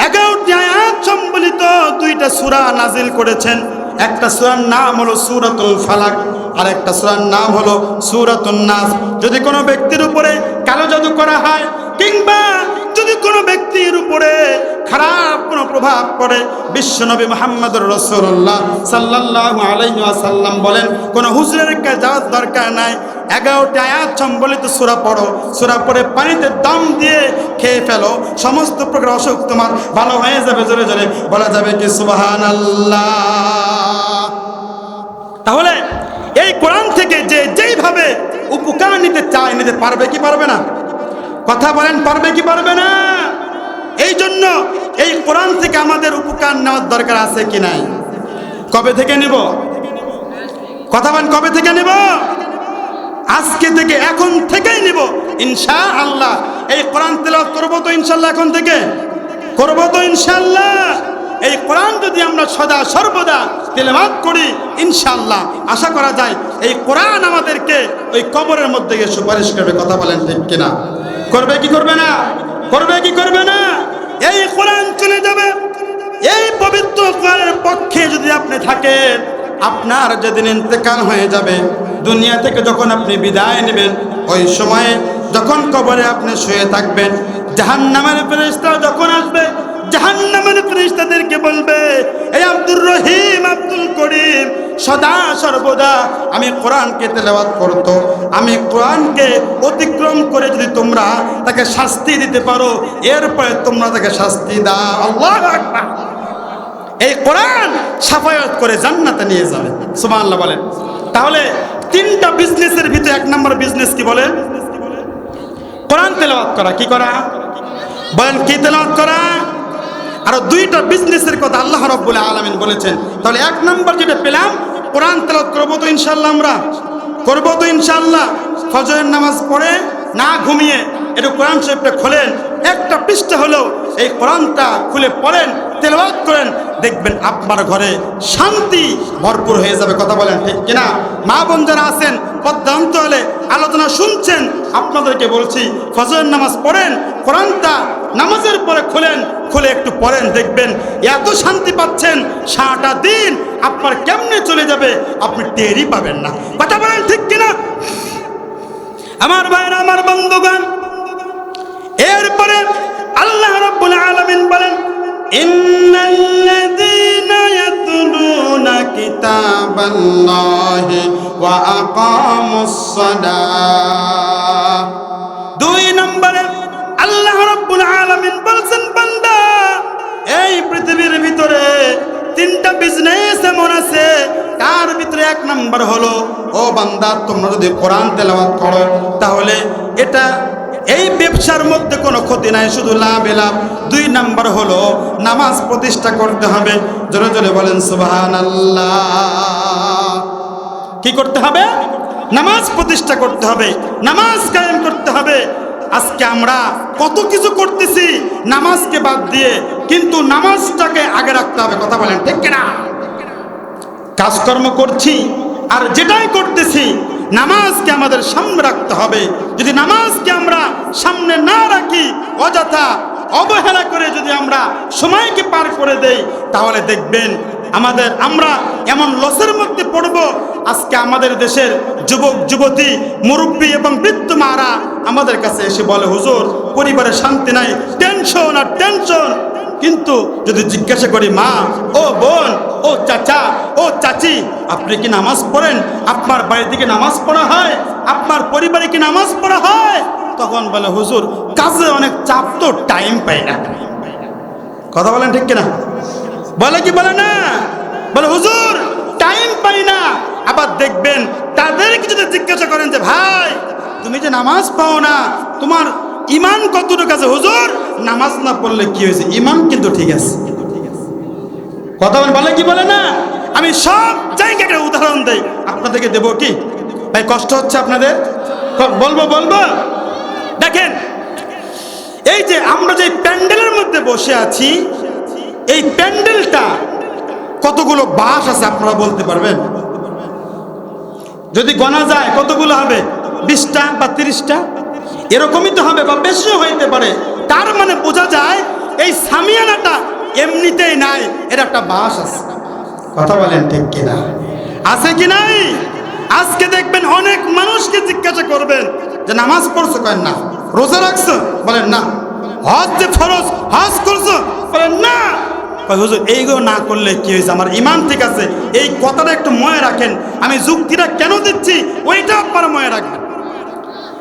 11টি আয়াত সম্বলিত 2টা সূরা নাজিল করেছেন। একটা সূরার নাম হলো সূরাতুল ফালাক, আর একটা সূরার নাম হলো সূরাতুন নাস। যদি কোনো ব্যক্তির উপরে কালো জাদু করা হয়, কিংবা যদি কোনো ব্যক্তির উপরে খারাপ কোনো প্রভাব পড়ে, বিশ্বনবী মুহাম্মদুর রাসূলুল্লাহ সাল্লাল্লাহু আলাইহি ওয়াসাল্লাম বলেন, কোনো হুজুরের কাছে যাওয়ার দরকার নাই। 11টি আয়াত সম্বলিত সূরা পড়ো, সূরা পড়ে পানিতে দম দিয়ে খেয়ে ফেলো, সমস্ত প্রকার অসুখ তোমার ভালো হয়ে যাবে। জোরে জোরে বলা যাবে কি সুবহানাল্লাহ? তাহলে এই কোরআন থেকে যে যেইভাবে উপকার নিতে চায়, নিতে পারবে কি পারবে না? কথা বলেন, পারবে কি পারবে না? এই জন্য এই কোরআন থেকে আমাদের উপকার নেওয়ার দরকার আছে কি নাই? কবে থেকে নিব? কথা বলেন, কবে থেকে নিব? আজকে থেকে, এখন থেকেই নিব ইনশাআল্লাহ। এই কোরআন তেলাওয়াত করব তো ইনশাআল্লাহ, এখন থেকে করব তো ইনশাআল্লাহ। এই কোরআন যদি আমরা সদা সর্বদা তেলাওয়াত করি, ইনশাআল্লাহ আশা করা যায় এই কোরআন আমাদেরকে ওই কবরের মধ্যে গিয়ে সুপারিশ করবে। কথা বলেন ঠিক কিনা? করবে কি করবে না? করবে কি করবে না? এই কোরআন চলে যাবে। এই পবিত্র কোরআনের পক্ষে যদি আপনি থাকেন, আপনার যেদিন ইন্তেকাল হয়ে যাবে, দুনিয়া থেকে যখন আপনি বিদায় নেবেন, ওই সময়ে যখন কবরে আপনি শুয়ে থাকবেন, জাহান্নামের ফেরেশতা যখন আসবে, জাহান্নামের ফেরেশতাদেরকে বলবে, এই আব্দুর রহিম, আব্দুল করিম সদা সর্বদা আমি কোরআনকে তেলাওয়াত করতো, আমি কোরআনকে অতিক্রম করে যদি তোমরা তাকে শাস্তি দিতে পারো, এরপরে তোমরা তাকে শাস্তি দাও। আল্লাহু আকবার। এই কোরআন শাফায়াত করে জান্নাতে নিয়ে যাবে। সুবহানাল্লাহ বলেন। তাহলে 3টা বিজনেসের ভিতরে 1 নম্বর বিজনেস কি বলেন? কোরআন তেলাওয়াত করা। কি করা বলেন? কি তেলাওয়াত করা? আর 2টা বিজনেসের কথা আল্লাহ রাব্বুল আলামিন বলেছেন। তাহলে 1 নম্বর যেটা পেলাম, কোরআন তেলাওয়াত করব তো ইনশাআল্লাহ, আমরা করব তো ইনশাআল্লাহ। ফজরের নামাজ পড়ে না ঘুমিয়ে একটু কোরআন শরীফটা খোলেন, একটা পৃষ্ঠা হলেও এই কোরআনটা খুলে পড়েন, তেলাওয়াত করেন, দেখবেন আপনার ঘরে শান্তি ভরপুর হয়ে যাবে। কথা বলেন ঠিক কিনা? মা বোন যারা আছেন, পর্দা অন্তরালে আলোচনা শুনছেন, আপনাদেরকে বলছি, ফজরের নামাজ পড়েন, কোরআনটা নামাজের পরে খোলেন, খুলে একটু পড়েন, দেখবেন এত শান্তি পাচ্ছেন, সারাটা দিন আপনার কেমনে চলে যাবে আপনি টেরই পাবেন না। কথা বলেন ঠিক কিনা? আমার ভাইরা, আমার বন্ধুগণ, এরপরে আল্লাহ রাব্বুল আলামিন বলেন, ইন্নাল্লাযীনা ইয়াতলুনা কিতাবাল্লাহি ওয়া আকামুস সালাহ। 2 নম্বরে আল্লাহ রাব্বুল আলামিন বলছেন, বান্দা, এই পৃথিবীর ভিতরে 3টা বিজনেস এমন আছে, তার ভিতরে 1 নম্বর হলো, ও বান্দা, তোমরা যদি কোরআন তেলাওয়াত করো, তাহলে এটা এই ব্যবসার মধ্যে কোনো ক্ষতি নাই, শুধু লাভে লাভ। 2 নাম্বার হলো নামাজ প্রতিষ্ঠা করতে হবে। জোরে জোরে বলেন সুবহানাল্লাহ। কি করতে হবে? নামাজ প্রতিষ্ঠা করতে হবে, নামাজ কায়েম করতে হবে। আজকে আমরা কত কিছু করতেছি নামাজকে বাদ দিয়ে, কিন্তু নামাজটাকে আগে রাখতে হবে। কথা বলেন ঠিক কিনা? কাজকর্ম করছি আর যেটাই করতেছি নামাজকে আমাদের সামনে রাখতে হবে। যদি নামাজকে আমরা সামনে না রাখি, অযথা অবহেলা করে যদি আমরা সময়কে পার করে দেই, তাহলে দেখবেন আমরা এমন লসের মধ্যে পড়ব। আজকে আমাদের দেশের যুবক যুবতী, মুরব্বী এবং বৃদ্ধ মারা আমাদের কাছে এসে বলে, হুজুর পরিবারে শান্তি নাই, টেনশন আর টেনশন। কিন্তু যদি জিজ্ঞাসা করি, মা, ও বোন, ও চাচা, ও চাচি, আপনি কি নামাজ পড়েন? আপনার বাড়িতে কি নামাজ পড়া হয়? আপনার পরিবারে কি নামাজ পড়া হয়? তখন বলে, হুজুর কাজে অনেক চাপ, তো টাইম পাই না। কথা বলেন ঠিক কিনা? বলে কি বলে না? বলে হুজুর টাইম পাই না। আবার দেখবেন তাদেরকে যদি জিজ্ঞাসা করেন যে, ভাই তুমি যে নামাজ পাও না, তোমার ইমান কতটুকু আছে? হুজুর নামাজ না পড়লে কি হয়েছে, ইমান কিন্তু ঠিক আছে। কথা বলে কি বলে না? আমি সব জায়গায় একটা উদাহরণ দেই, আপনাদেরকে দেব কি? ভাই কষ্ট হচ্ছে আপনাদের? বলবো। দেখেন, এই যে আমরা যে প্যান্ডেলের মধ্যে বসে আছি, এই প্যান্ডেলটা কতগুলো বাঁশ আছে আপনারা বলতে পারবেন? যদি গণা যায় কতগুলো হবে? 20টা বা 30টা, এরকমই তো হবে, বা বেশিও হইতে পারে। তার মানে বোঝা যায় এই সামিয়ানাটা এমনিতেই নাই, এর একটা বাঁশ আছে। কথা বলেন ঠিক কিনা? আছে কি নাই? আজকে দেখবেন অনেক মানুষকে জিজ্ঞাসা করবেন যে নামাজ পড়ছো? কেন না। রোজা রাখছো? বলেন না। হজ যে ফরজ, হজ করছো? বলেন না। হুজুর এইগুলো না করলে কি হয়েছে, আমার ইমান ঠিক আছে। এই কথাটা একটু মনে রাখেন, আমি যুক্তিটা কেন দিচ্ছি ওইটা আপনারা মনে রাখবেন।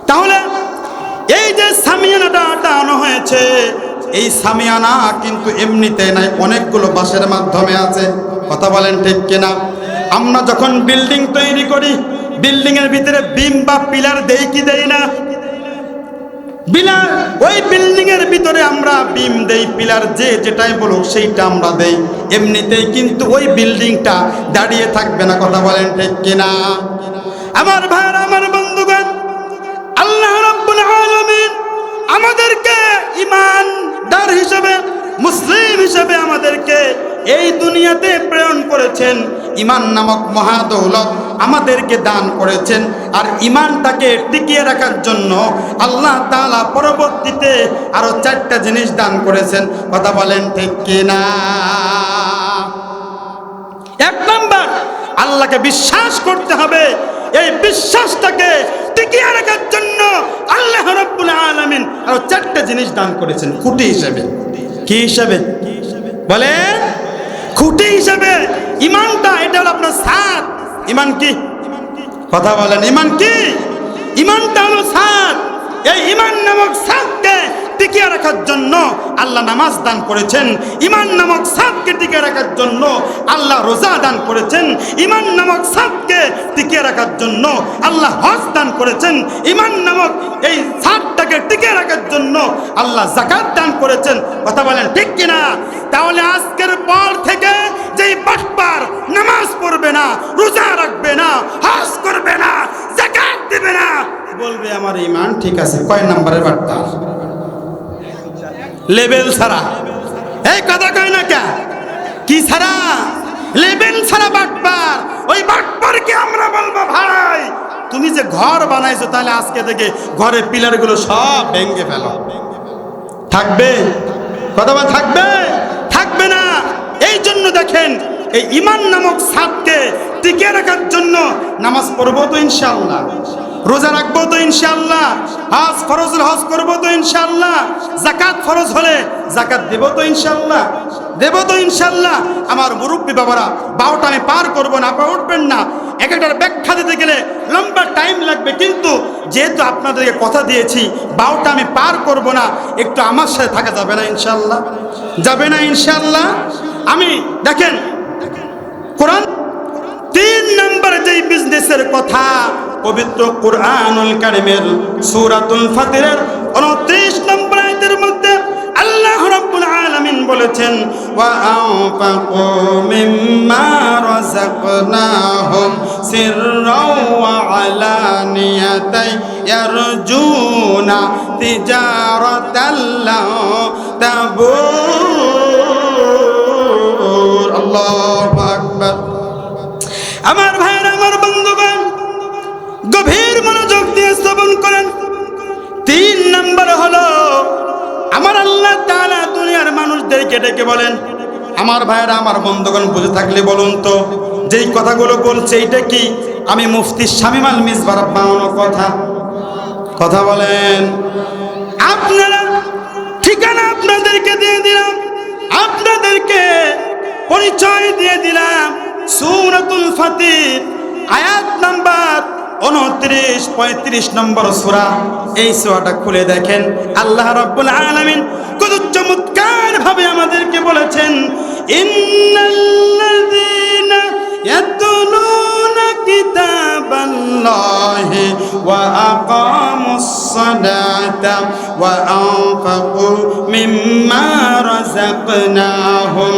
তাহলে এই যে সামিয়ানাটা আনা হয়েছে, এই সামিয়ানা কিন্তু এমনিতে নাই, অনেকগুলো বাঁশের মাধ্যমে আছে। কথা বলেন ঠিক কিনা? আমরা যখন বিল্ডিং তৈরি করি, বিল্ডিং এর ভিতরে বিম বা পিলার দেই কি দেই না? ওই বিল্ডিং এর ভিতরে আমরা বিম দেই, পিলার যেটাই বলুক সেইটা আমরা দেই। এমনিতেই কিন্তু ওই বিল্ডিংটা দাঁড়িয়ে থাকবে না। কথা বলেন ঠিক কিনা? আমার ভাই, আমার বন্ধুগণ, আল্লাহ রাব্বুল আলামিন আমাদেরকে ঈমানদার হিসেবে, মুসলিম হিসেবে আমাদেরকে এই দুনিয়াতে প্রেরণ করেছেন। ঈমান নামক মহাদৌলত আমাদেরকে দান করেছেন। আর ঈমানটাকে টিকিয়ে রাখার জন্য আল্লাহ তাআলা পরবর্তীতে আরো 4টা জিনিস দান করেছেন। কথা বলেন ঠিক কিনা? 1 নাম্বার, আল্লাহকে বিশ্বাস করতে হবে। এই বিশ্বাসটাকে টিকিয়ে রাখার জন্য আল্লাহ রাব্বুল আলামিন আরো 4টা জিনিস দান করেছেন খুঁটি হিসেবে। কি হিসেবে? বলেন খুঁটি হিসেবে। ঈমানটা এটা হলো আপনার ছাদ। ঈমান কি? কথা বলেন, ঈমান কি? ঈমানটা হলো ছাদ। এই ঈমান নামক ছাদকে টিকিয়ে রাখার জন্য আল্লাহ নামাজ দান করেছেন। ঈমান নামক ছাদকে টিকিয়ে রাখার জন্য আল্লাহ রোজা দান করেছেন। ঈমান নামক ছাদকে টিকিয়ে রাখার জন্য আল্লাহ হজ দান করেছেন। ঈমান নামক এই ছাদটাকে টিকিয়ে রাখার জন্য আল্লাহ যাকাত দান করেছেন। কথা বলেন ঠিক কিনা? তাহলে আজকের পর থেকে যেই বাটপার নামাজ পড়বে না, রোজা রাখবে না, হজ করবে না, যাকাত দেবে না, বলবে আমার ঈমান ঠিক আছে, কয় নম্বরের বাটপার? লেভেল ছাড়া। এই কথা কয় না কে? কি ছাড়া? লেভেল ছাড়া বাটপার। ওই বাটপারকে আমরা বলবো, ভাই তুমি যে ঘর বানাইছো, তাহলে আজকে থেকে ঘরের পিলারগুলো সব ভেঙে ফেলো। থাকবে? কথা বল, থাকবে? থাকবে না। এই জন্য দেখেন, এই ঈমান নামক ছাদকে টিকিয়ে রাখার জন্য নামাজ পড়বো তো ইনশাআল্লাহ, রোজা রাখবো তো ইনশাআল্লাহ, হজ ফরজ হজ করবো তো ইনশাআল্লাহ, যাকাত ফরজ হলে যাকাত দেব তো ইনশাআল্লাহ, দেব তো ইনশাআল্লাহ। আমার মুরব্বী বাবারা, 12টা আমি পার করবো না, আপনারা উঠবেন না। এক একটার ব্যাখ্যা দিতে গেলে লম্বা টাইম লাগবে, কিন্তু যেহেতু আপনাদেরকে কথা দিয়েছি 12টা আমি পার করব না, একটু আমার সাথে থাকা যাবে না ইনশাআল্লাহ? যাবে না ইনশাআল্লাহ? আমি দেখেন কোরআন 3 নম্বর যেই বিজনেসের কথা পবিত্র কুরআনুল কারীমের সূরাতুল ফাতিরের 29 নম্বর আয়াতের মধ্যে আল্লাহ রাব্বুল আলামিন বলেছেন ওয়া আনফাকু মিম্মা রাযাকনাহুম সিররাও ওয়া আলানিয়াতাই ইয়ারজুনা তিজারাতাল লা তাবুর। আল্লাহু আকবার। আমার ভাইরা, আমার বন্ধুগণ, গভীর মনোযোগ দিয়ে শ্রবণ করেন। 3 নম্বর হলো আমার আল্লাহ তাআলা দুনিয়ার মানুষদেরকে ডেকে বলেন, আমার ভাইরা, আমার বন্ধুগণ, বুঝে থাকলে বলুন তো, যেই কথাগুলো বলছে এটা কি আমি মুফতি শামীম আল মিসবার বানানো কথা বলেন? আপনারা ঠিকানা আপনাদেরকে দিয়ে দিলাম, আপনাদেরকে পরিচয় দিয়ে দিলাম। সূরাতুল ফাতির আয়াত নাম্বার 29, 35 নম্বর সূরা। এই সূরাটা খুলে দেখেন, আল্লাহ রাব্বুল আলামিন কত চমৎকার ভাবে আমাদেরকে বলেছেন, ইন্নাল্লাযীনা ইয়াতলুনা কিতাবাল্লাহি ওয়া আকামুস সালাতা ওয়া আনফাকু মিম্মা রাযাকনাহুম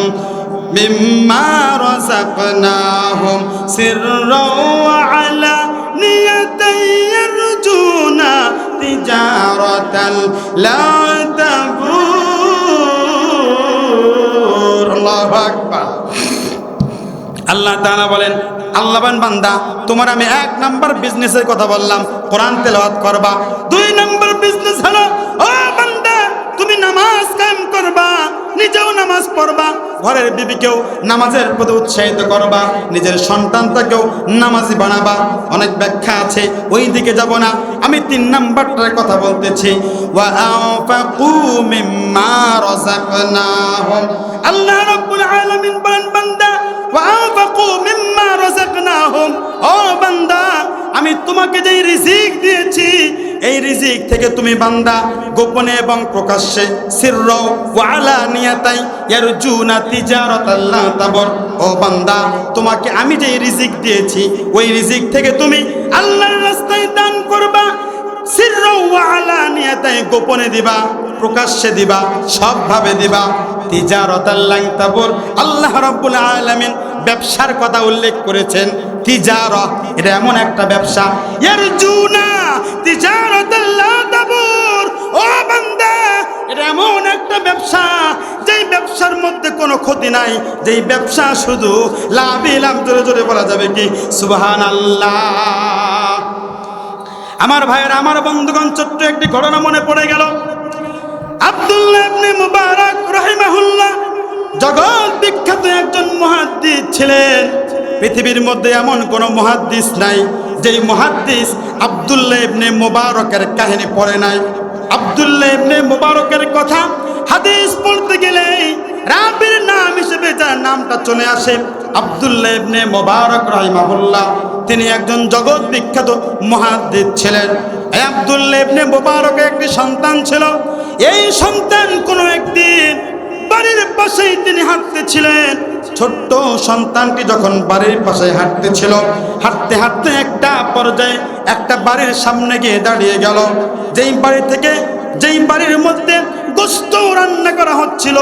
সিররাও ওয়া আলানিয়াতান ইয়ারজুনা তিজারাতাল লা তাবুর। আল্লাহু আকবার। আল্লাহ তাআলা বলেন, আল্লাহবান বান্দা, তোমার আমি 1 নাম্বার বিজনেসের কথা বললাম, কোরআন তেলাওয়াত করবা। 2 নাম্বার বিজনেস হলো, ও বান্দা, তুমি নামাজ কায়েম করবা, নিজেও নামাজ পড়বা, ঘরের বিবিকেও নামাজের প্রতি উৎসাহিত করবা, নিজের সন্তানটাকেও নামাজি বানাবা। অনেক ব্যাখ্যা আছে, ওই দিকে যাব না। আমি 3 নাম্বারটার কথা বলতেছি, ওয়া আনফাকু মিম্মা রাযাকনাহুম। আল্লাহ রাব্বুল আলামিন বলেন, বান্দা, ওয়া আনফাকু মিম্মা রাযাকনাহুম, ও বান্দা, আমি তোমাকে যেই রিজিক দিয়েছি, এই রিজিক থেকে তুমি বান্দা গোপনে এবং প্রকাশ্যে, সিররাও ওয়া আলানিয়াতাই ইয়ারজুনা তিজারাতাল লা তাবুর, ও বান্দা, তোমাকে আমি যেই রিজিক দিয়েছি, ওই রিজিক থেকে তুমি আল্লাহর রাস্তায় দান করবা। সিররাও ওয়া আলানিয়াতাই, গোপনে দিবা, প্রকাশ্যে দিবা, সবভাবে দিবা। তিজারাতাল লা তাবুর, আল্লাহ রাব্বুল আলামিন ব্যবসার কথা উল্লেখ করেছেন। তিজারা, এটা এমন একটা ব্যবসা, ইয়ারজুনা তিজারাতাল লা তাবুর, ও বান্দা, এটা এমন একটা ব্যবসা যেই ব্যবসার মধ্যে কোনো ক্ষতি নাই, যেই ব্যবসা শুধু লাভই লাভ। জোরে জোরে বলা যাবে কি সুবহানাল্লাহ। আমার ভাইয়ের, আমার বন্ধুগণ, ছোট্ট একটি ঘটনা মনে পড়ে গেল। আব্দুল্লাহ ইবনে মুবারক রাহিমাহুল্লাহ জগৎ বিখ্যাত একজন মুহাদ্দিস ছিলেন। পৃথিবীর মধ্যে এমন কোন মুহাদ্দিস নাই যেই মুহাদ্দিস আব্দুল্লাহ ইবনে মুবারকের কাহিনী পড়ে নাই। আব্দুল্লাহ ইবনে মুবারকের কথা হাদিস পড়তে গেলে রাবির নাম হিসেবে যার নামটা চলে আসে, আব্দুল্লাহ ইবনে মুবারক রাহিমাহুল্লাহ, তিনি একজন জগৎ বিখ্যাত মুহাদ্দিস ছিলেন। এই আব্দুল্লাহ ইবনে মুবারকের একটি সন্তান ছিল। এই সন্তান কোনো একদিন বাড়ির পাশেই তিনি হাঁটতেছিলেন। ছোট্ট সন্তানটি যখন বাড়ির পাশে হাঁটতেছিল, হাঁটতে হাঁটতে একটা পর্যায়ে একটা বাড়ির সামনে গিয়ে দাঁড়িয়ে গেল। যেই বাড়ির মধ্যে গোশত রান্না করা হচ্ছিল,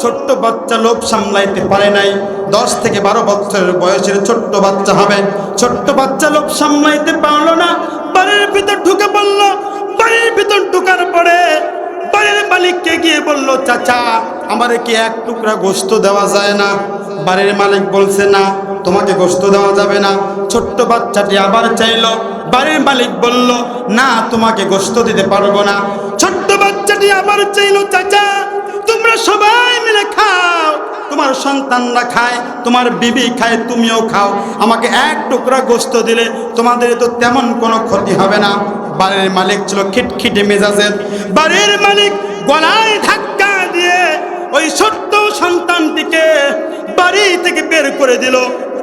ছোট্ট বাচ্চা লোভ সামলাইতে পারে নাই। 10 থেকে 12 বছরের বয়সের ছোট্ট বাচ্চা হবে। ছোট্ট বাচ্চা লোভ সামলাইতে পারলো না, বাড়ির ভিতর ঢুকে পড়ল। বাড়ির ভিতর ঢুকার পরে বাড়ির মালিককে গিয়ে বলল, চাচা, আমারে কি 1 টুকরা গোশত দেওয়া যায় না? বাড়ির মালিক বলছে, না, তোমাকে গোশত দেওয়া যাবে না। ছোট্ট বাচ্চাটি আবার চাইলো। বাড়ির মালিক বলল, না, তোমাকে গোশত দিতে পারবো না। ছোট্ট বাচ্চাটি আবার চাইলো, চাচা, তোমরা সবাই মিলে খাও, তোমার সন্তানরা খায়, তোমার বিবি খায়, তুমিও খাও, আমাকে 1 টুকরা গোশত দিলে তোমাদের তো তেমন কোনো ক্ষতি হবে না। বাড়ির মালিক ছিল খিটখিটে মেজাজের। বাড়ির মালিক গলায় ধাক্কা দিয়ে ওই ছোট্ট সন্তানটিকে বাড়ি থেকে বের করে দিল।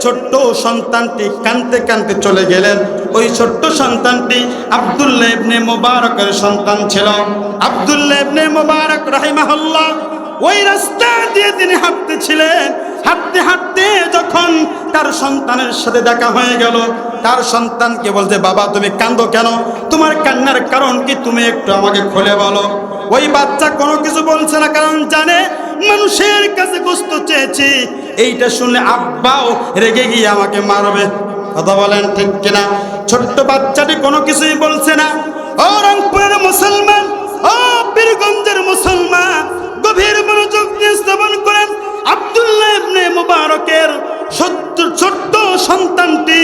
ছোট্ট সন্তানটি কাঁদতে কাঁদতে চলে গেলেন। ওই ছোট্ট সন্তানটি আব্দুল্লাহ ইবনে মুবারকের সন্তান ছিল। আব্দুল্লাহ ইবনে মুবারক রাহিমাহুল্লাহ ওই রাস্তা দিয়ে তিনি হাঁটতেছিলেন। হাঁটতে হাঁটতে যখন তার সন্তানের সাথে দেখা হয়ে গেল, তার সন্তানকে বলছে, বাবা তুমি কাঁদো কেন? তোমার কান্নার কারণ কি? তুমি একটু আমাকে খুলে বলো। ওই বাচ্চা কোনো কিছু বলছে না, কারণ জানে মানুষের কাছে গোশত চেয়েছি, এইটা শুনলে আব্বাও রেগে গিয়ে আমাকে মারবে। কথা বলেন ঠিক কিনা? ছোট্ট বাচ্চাটি কোনো কিছুই বলছে না। ও রংপুরের মুসলমান, ও বীরগঞ্জের মুসলমান, গভীর মনোযোগ দিয়ে শ্রবণ করেন। আব্দুল্লাহ ইবনে মুবারকের ছোট্ট সন্তানটি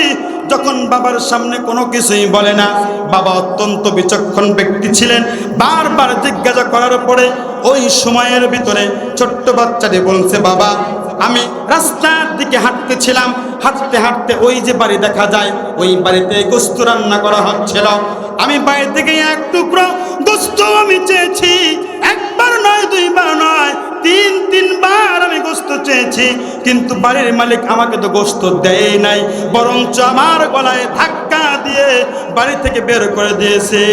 যখন বাবার সামনে কোনো কিছুই বলে না, বাবা অত্যন্ত বিচক্ষণ ব্যক্তি ছিলেন। বারবার জিজ্ঞাসা করার পরে ওই সময়ের ভিতরে ছোট্ট বাচ্চাটি বলছে, বাবা আমি রাস্তার দিকে হাঁটতেছিলাম, হাঁটতে হাঁটতে ওই যে বাড়ি দেখা যায়, ওই বাড়িতে গোশত রান্না করা হচ্ছিল। আমি বাড়ি থেকে এক টুকরো গোশত আমি চেয়েছি, একবার নয়, দুইবার নয়, তিনবার আমি গোশত চেয়েছি, কিন্তু বাড়ির মালিক আমাকে তো গোশত দেয় নাই, বরঞ্চ আমার গলায় ধাক্কা দিয়ে বাড়ি থেকে বের করে দিয়েছে।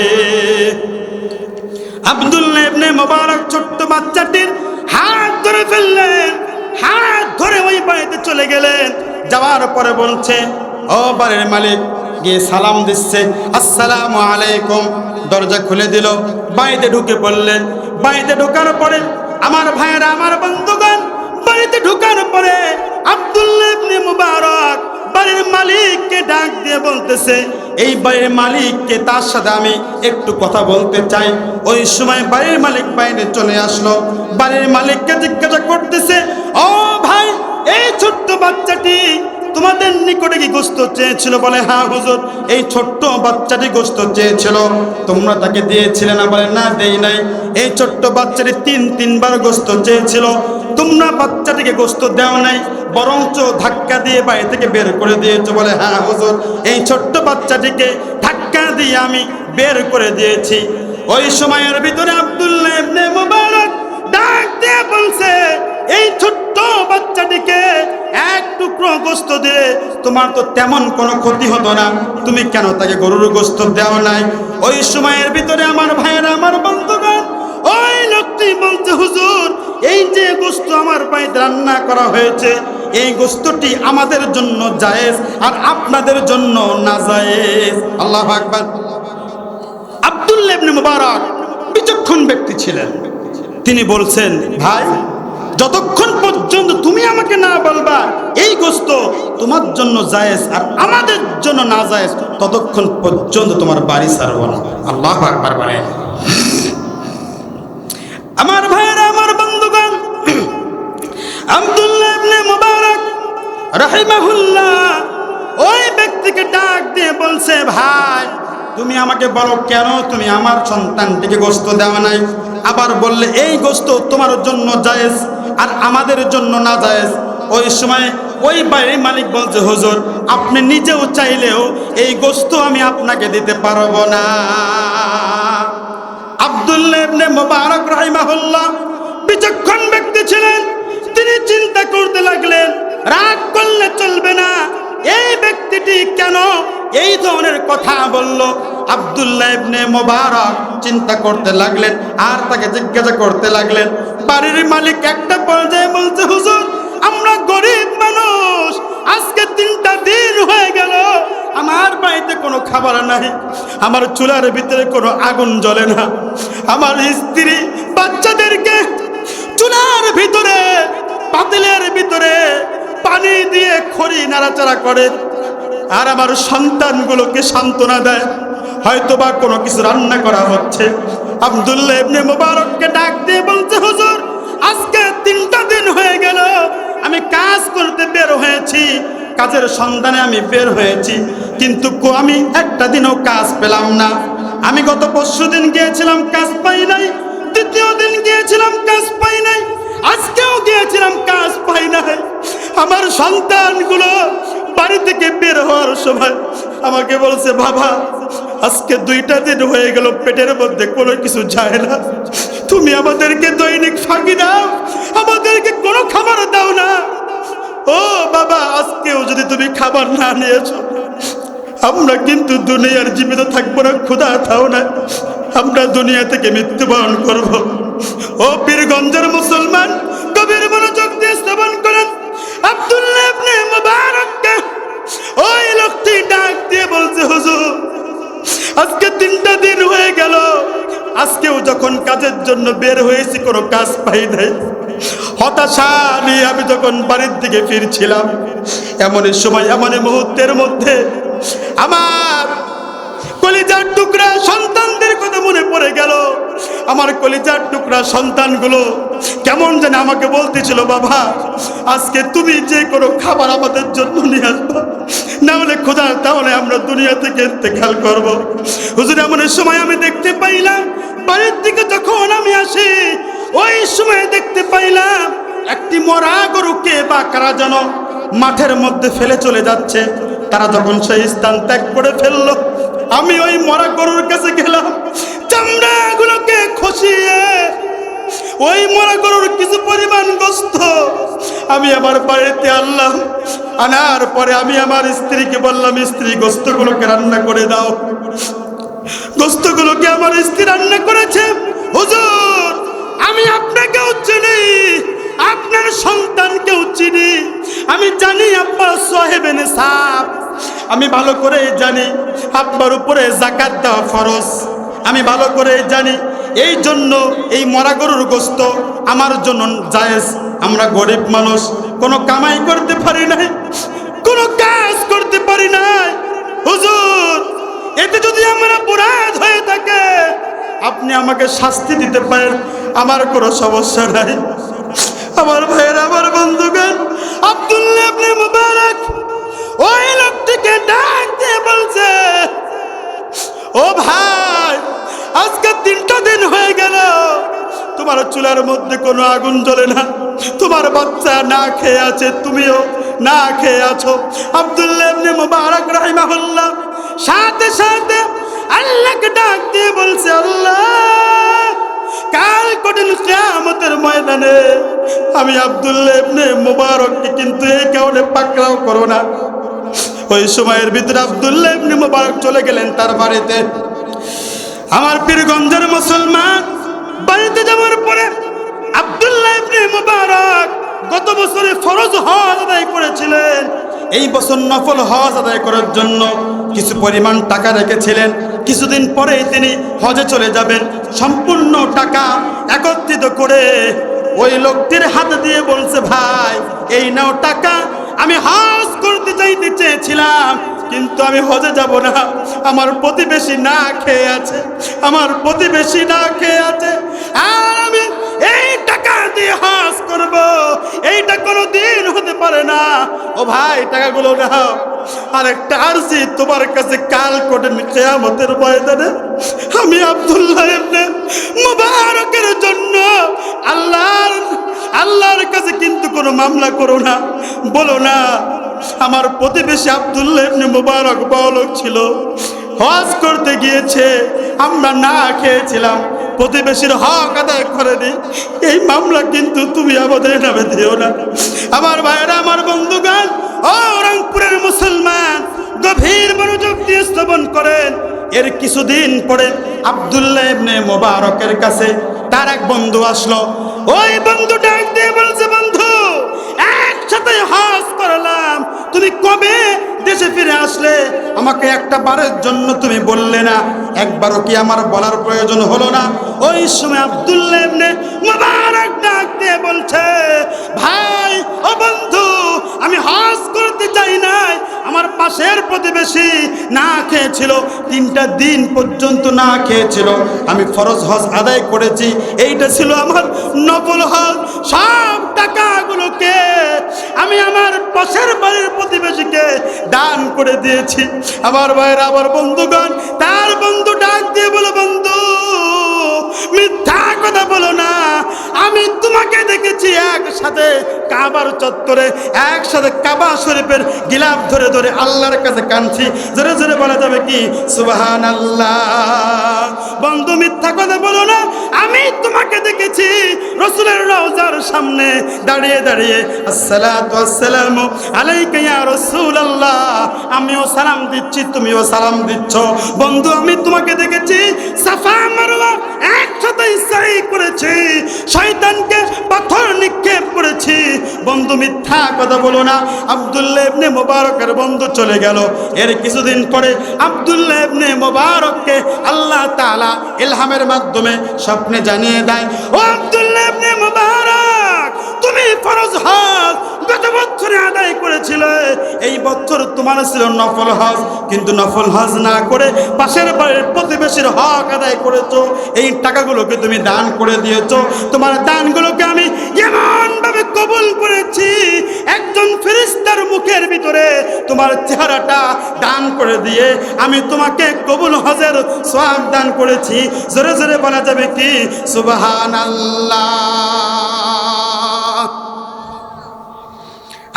আব্দুল্লাহ ইবনে মুবারক ছোট্ট বাচ্চাটির হাত ধরে ফেললেন, হাত ধরে ওই বাড়িতে চলে গেলেন। যাওয়ার পরে বলছে, ও বাড়ির মালিক, গিয়ে সালাম দিচ্ছে, আসসালামু আলাইকুম। দরজা খুলে দিল, বাড়িতে ঢুকে পড়লেন। বাড়িতে ঢোকার পরে আমার ভাইয়েরা, আমার বন্ধুগণ, বাড়িতে ঢোকার পরে আব্দুল্লাহ ইবনে মুবারক বাড়ির মালিককে ডাক দিয়ে বলতেছে, এই বাড়ির মালিককে, তার সাথে আমি একটু কথা বলতে চাই। ওই সময় বাড়ির মালিক বাইরে চলে আসলো। বাড়ির মালিককে জিজ্ঞাসা করতেছে, ও ভাই, এই ছোট্ট বাচ্চাটি তোমাদের নিকটে কি গোশত চেয়েছিল? বলে, হ্যাঁ হুজুর, এই ছোট্ট বাচ্চাটি গোশত চেয়েছিল, তোমরা তাকে দিয়েছিলে না? বলে, না দেই নাই। এই ছোট্ট বাচ্চাটি তিনবার গোশত চেয়েছিল, তোমরা বাচ্চাটিকে গোশত দেও নাই, বরঞ্চ ধাক্কা দিয়ে বাড়ি থেকে বের করে দিয়েছো। বলে, হ্যাঁ হুজুর, এই ছোট্ট বাচ্চাটিকে ধাক্কা দিয়ে আমি বের করে দিয়েছি। ওই সময়ের ভিতরে আব্দুল্লাহ ইবনে মুবারক ডাক দিয়ে বলছে, এই ছোট্ট বাচ্চাটিকে এক টুকরো গোশত দিয়ে তোমার তো তেমন কোনো ক্ষতি হতো না, তুমি কেন তাকে গরুর গোশত দেওয়া নাই? ওই সময়ের ভিতরে আমার ভাইয়েরা, আমার বন্ধুগণ, ওই লোকটি বলছে, হুজুর, এই যে গোশত আমার বাড়িতে রান্না করা হয়েছে, এই গোশতটি আমাদের জন্য জায়েজ আর আপনাদের জন্য নাজায়েজ। আল্লাহু আকবার। আব্দুল্লাহ ইবনে মুবারক বিচক্ষণ ব্যক্তি ছিলেন। তিনি বলছেন, ভাই, যতক্ষণ পর্যন্ত তুমি আমাকে না বলবা এই গোশত তোমার জন্য জায়েজ আর আমাদের জন্য না জায়েজ, ততক্ষণ পর্যন্ত তোমার বাড়ি ছাড়ব না। আল্লাহু আকবার বলেন। আমার ভাইয়েরা, আমার বন্ধুগণ, আব্দুল্লাহ ইবনে মুবারক রাহিমাহুল্লাহ ওই ব্যক্তিকে ডাক দিয়ে বলছে, ভাই, তুমি আমাকে বলো কেন তুমি আমার সন্তানটিকে গোশত দেওয়া নাই? আবার বললে এই গোশত তোমার জন্য জায়েজ আর আমাদের জন্য না জায়েজ। ওই সময় ওই বাড়ির মালিক বলছে, হুজুর, আপনি নিজেও চাইলেও এই গোশত আমি আপনাকে দিতে পারবো না। আব্দুল্লাহ ইবনে মুবারক রাহিমাহুল্লাহ বিচক্ষণ ব্যক্তি ছিলেন। তিনি চিন্তা করতে লাগলেন, রাগ করলে চলবে না, এই ব্যক্তিটি কেন এই ধরনের কথা বলল? আব্দুল্লাহ ইবনে মুবারক চিন্তা করতে লাগলেন আর তাকে জিজ্ঞাসা করতে লাগলেন। বাড়ির মালিক একটা পর্যায়ে বলছে, হুজুর, আমরা গরিব মানুষ, আজকে 3টা দিন হয়ে গেল আমার বাড়িতে কোনো খাবার নাই, আমার চুলার ভিতরে কোনো আগুন জ্বলে না, আমার স্ত্রী বাচ্চাদেরকে চুলার ভিতরে, পাতিলের ভিতরে পানি দিয়ে খড়ি নাড়াচাড়া করে, আর আমার সন্তানগুলোকে সান্ত্বনা দেয়, হয়তোবা কোনো কিছু রান্না করা হচ্ছে। আব্দুল্লাহ ইবনে মুবারককে ডাক দিয়ে বলছে, হুজুর, আজকে 3টা দিন হয়ে গেল আমি কাজ করতে বের হয়েছি, কাজের সন্ধানে আমি বের হয়েছি, কিন্তু আমি একটা দিনও কাজ পেলাম না। আমি গত পরশুদিন গিয়েছিলাম, কাজ পাই নাই, দ্বিতীয় দিন গিয়েছিলাম, কাজ পাই নাই, আজকেও গিয়েছিলাম, কাজ পাই নাই। আমার সন্তানগুলো বাড়ি থেকে বের হওয়ার সময় আমাকে বলছে, বাবা, আজকে 2টা দিন হয়ে গেল পেটের মধ্যে কোনো কিছু যায় না, তুমি আমাদেরকে দৈনিক ফাঁকি দাও, আমাদেরকে কোনো খাবার দাও না। ও বাবা, আজকেও যদি তুমি খাবার না নিয়েছো, আমরা কিন্তু দুনিয়ার জীবিত থাকবো না, ক্ষুধা থাও না, আমরা দুনিয়া থেকে মৃত্যুবরণ করব। ও পীরগঞ্জের মুসলমান, গভীর মনোযোগ দিয়ে শ্রবণ করেন। আব্দুল্লাহ ইবনে মুবারককে ওই লোকটি ডাক দিয়ে বলছে, হুজুর আজকে 3টা দিন হয়ে গেল, আজকেও যখন কাজের জন্য বের হয়েছি কোনো কাজ পাই নাই। হতাশা নিয়ে আমি যখন বাড়ির দিকে ফিরছিলাম, এমনই সময় এমনই মুহূর্তের মধ্যে আমার কলিজার টুকরা সন্তানদের কথা মনে পড়ে গেল। আমার কলিজার টুকরা সন্তানগুলো কেমন যেন আমাকে বলতেছিল, বাবা আজকে তুমি যে কোনো খাবার আমাদের জন্য নিয়ে আসবা, না হলে খোদা তাহলে আমরা দুনিয়া থেকে ইন্তেকাল করব। হুজুর এমন সময় আমি দেখতে পাইলাম, বাড়ির দিকে যখন আমি আসি ওই সময় দেখতে পাইলাম একটি মরা গরুকে বা কারা যেন মাঠের মধ্যে ফেলে চলে যাচ্ছে। তারা যখন সেই স্থান ত্যাগ করে ফেললো, আমি ওই মরা গরুর কাছে গেলাম, চামড়াগুলোকে খসিয়ে ওই মরা গরুর কিছু পরিমাণ গোশত আমি আমার বাড়িতে আনলাম। আনার পরে আমি আমার স্ত্রীকে বললাম, স্ত্রী গোশতগুলোকে রান্না করে দাও। গোশতগুলোকে আমার স্ত্রী রান্না করেছে। হুজুর আমি আপনাকেও চিনি, আপনার সন্তানকেও চিনি, আমি জানি আপনার সাহেবে নেশাব, আমি ভালো করে জানি আপনার উপরে যাকাত দেওয়া ফরজ, আমি ভালো করে জানি। এই জন্য এই মরা গরুর গোশত আমার জন্য জায়েজ। আমরা গরিব মানুষ, কোনো কামাই করতে পারি নাই, কোনো কাজ করতে পারি নাই। হুজুর এতে যদি আমরা অপরাধ হয়ে থাকে আপনি আমাকে শাস্তি দিতে পারেন, আমার কোনো সমস্যা নাই। আমার ভাইয়ের, আমার বন্ধুগণ, আব্দুল্লাহ ইবনে মুবারক ওই লোকটিকে ডাক দিয়ে বলছে, ও ভাই আজকে 3টা দিন হয়ে গেল তোমার চুলার মধ্যে কোনো আগুন জ্বলে না, তোমার বাচ্চা না খেয়ে আছে, তুমিও না খেয়ে আছো। আব্দুল্লাহ ইবনে মুবারক রাহিমাহুল্লাহ সাথে সাথে আল্লাহকে ডাক দিয়ে বলছে, আল্লাহ কাল কঠিন কিয়ামতের ময়দানে আমি আব্দুল্লাহ ইবনে মুবারককে কিন্তু এই কারণে পাকড়াও করো না। ওই সময়ের ভিতরে আব্দুল্লাহ ইবনে মুবারক চলে গেলেন তার বাড়িতে। আমার পীরগঞ্জের মুসলমান, বাড়িতে যাওয়ার পরে আব্দুল্লাহ ইবনে মুবারক গত বছরে ফরজ হজ আদায় করেছিলেন, এই বছর নফল হজ আদায় করার জন্য কিছু পরিমাণ টাকা রেখেছিলেন। কিছুদিন পরেই তিনি হজে চলে যাবেন। সম্পূর্ণ টাকা একত্রিত করে ওই লোকটির হাতে দিয়ে বলছে, ভাই এই নাও টাকা, আমি হজ করতে চাইতে চেয়েছিলাম কিন্তু আমি হজে যাব না, আমার প্রতিবেশী না খেয়ে আছে, আমার প্রতিবেশী না খেয়ে আছে, আর আমি এই টাকা দিয়ে হজ করব, এইটা কোনো দিন হতে পারে না। ও ভাই টাকাগুলো নাও, আর একটা আরজি তোমার কাছে, কাল কঠিন কিয়ামতের ময়দানে আমি আব্দুল্লাহ ইবনে মুবারকের জন্য আল্লাহর কাছে কিন্তু কোনো মামলা করো না, বলো না আমার প্রতিবেশী আব্দুল্লাহ ইবনে মুবারক বড়লোক ছিল, হজ করতে গিয়েছে, আমরা না খেয়েছিলাম, প্রতিবেশীর হক আদায় করে দিই, এই মামলা কিন্তু তুমি আমাদের নামে দিও না। আমার ভাইয়েরা, আমার বন্ধুগণ, ও রংপুরের মুসলমান, গভীর মনোযোগ দিয়ে শ্রবণ করেন। এর কিছুদিন পরে আব্দুল্লাহ ইবনে মুবারকের কাছে তার এক বন্ধু আসলো। ওই বন্ধু ডাক দিয়ে বলছে, বন্ধু একসাথে হজ করলাম, তুমি কবে দেশে ফিরে আসলে? আমাকে একটা বারের জন্য তুমি বললে না, একবারও কি আমার বলার প্রয়োজন হলো না? ওই সময় আব্দুল্লাহ ইবনে মুবারক ডাক দিয়ে বলছে, ভাই ও বন্ধু, আমি হজ করতে চাই নাই, আমার পাশের প্রতিবেশী না খেয়েছিল, 3টা দিন পর্যন্ত না খেয়েছিল, আমি ফরজ হজ আদায় করেছি, এইটা ছিল আমার নফল হজ। সব টাকাগুলোকে আমি আমার পাশের বাড়ির প্রতিবেশীকে দান করে দিয়েছি। আমার ভাইয়েরা, আমার বন্ধুগণ, তার বন্ধু ডাক দিয়ে বলো, বন্ধু মিথ্যা কথা বলো না, আমি তোমাকে দেখেছি একসাথে কাবার চত্বরে, একসাথে কাবা শরীফের গিলাফ ধরে ধরে আল্লাহর কাছে কাঁদছি। জোরে জোরে বলা যাবে কি সুবহানাল্লাহ? বন্ধু মিথ্যা কথা বলো না, আমি তোমাকে দেখেছি রাসূলের রওজার সামনে দাঁড়িয়ে দাঁড়িয়ে আসসালাতু ওয়াসসালামু আলাইকা ইয়া রাসূলুল্লাহ, আমিও সালাম দিচ্ছি, তুমিও সালাম দিচ্ছ। বন্ধু আমি তোমাকে দেখেছি সাফা মারওয়া একসাথে সাথে সাই করেছি, শয়তানকে পাথর নিক্ষেপ করেছি। বন্ধু মিথ্যা কথা বলো না। আব্দুল্লাহ ইবনে মুবারকের বন্ধু চলে গেল। এর কিছুদিন পরে আব্দুল্লাহ ইবনে মুবারককে আল্লাহ তাআলা ইলহামের মাধ্যমে স্বপ্নে জানিয়ে দেয়, ও আব্দুল্লাহ ইবনে মুবারক, তুমি ফরজ হজ গত বছরে আদায় করেছিলে, এই বছর তোমার ছিল নফল হজ, কিন্তু নফল হজ না করে পাশের বাড়ির প্রতিবেশীর হক আদায় করেছো। এই টাকাগুলোকে তুমি দান করে দিয়েছো। তোমার দানগুলোকে আমি এমন ভাবে কবুল করেছি, একজন ফেরেশতার মুখের ভিতরে তোমার চেহারাটা দান করে দিয়ে আমি তোমাকে কবুল হজের সওয়াব দান করেছি। জোরে জোরে বলা যাবে কি সুবহানাল্লাহ।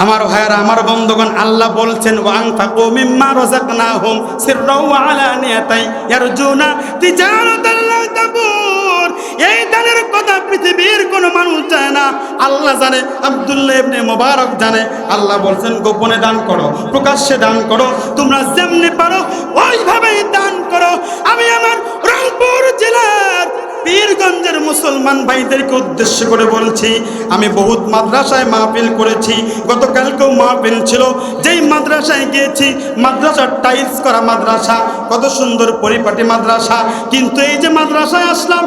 আমার ভাইয়েরা, আমার বন্ধুগণ, আল্লাহ বলছেন ওয়ানফাকু মিম্মা রাযাকনাহুম সিররাও ওয়া আলানিয়াতাই ইয়ারজুনা তিজারাতান লা তাবুর। এই দানের কথা পৃথিবীর কোনো মানুষ জানে না, আল্লাহ জানে, আব্দুল্লাহ ইবনে মুবারক জানে। আল্লাহ বলছেন গোপনে দান করো, প্রকাশ্যে দান করো, তোমরা যেমনি পারো ওইভাবেই দান করো। আমি আমার রংপুর জেলার পীরগঞ্জের মুসলমান ভাইদেরকে উদ্দেশ্য করে বলছি, আমি বহুত মাদ্রাসায় মাহফিল করেছি, গতকালকেও মাহফিল ছিল। যেই মাদ্রাসায় গিয়েছি, মাদ্রাসার টাইলস করা মাদ্রাসা, কত সুন্দর পরিপাটি মাদ্রাসা, কিন্তু এই যে মাদ্রাসায় আসলাম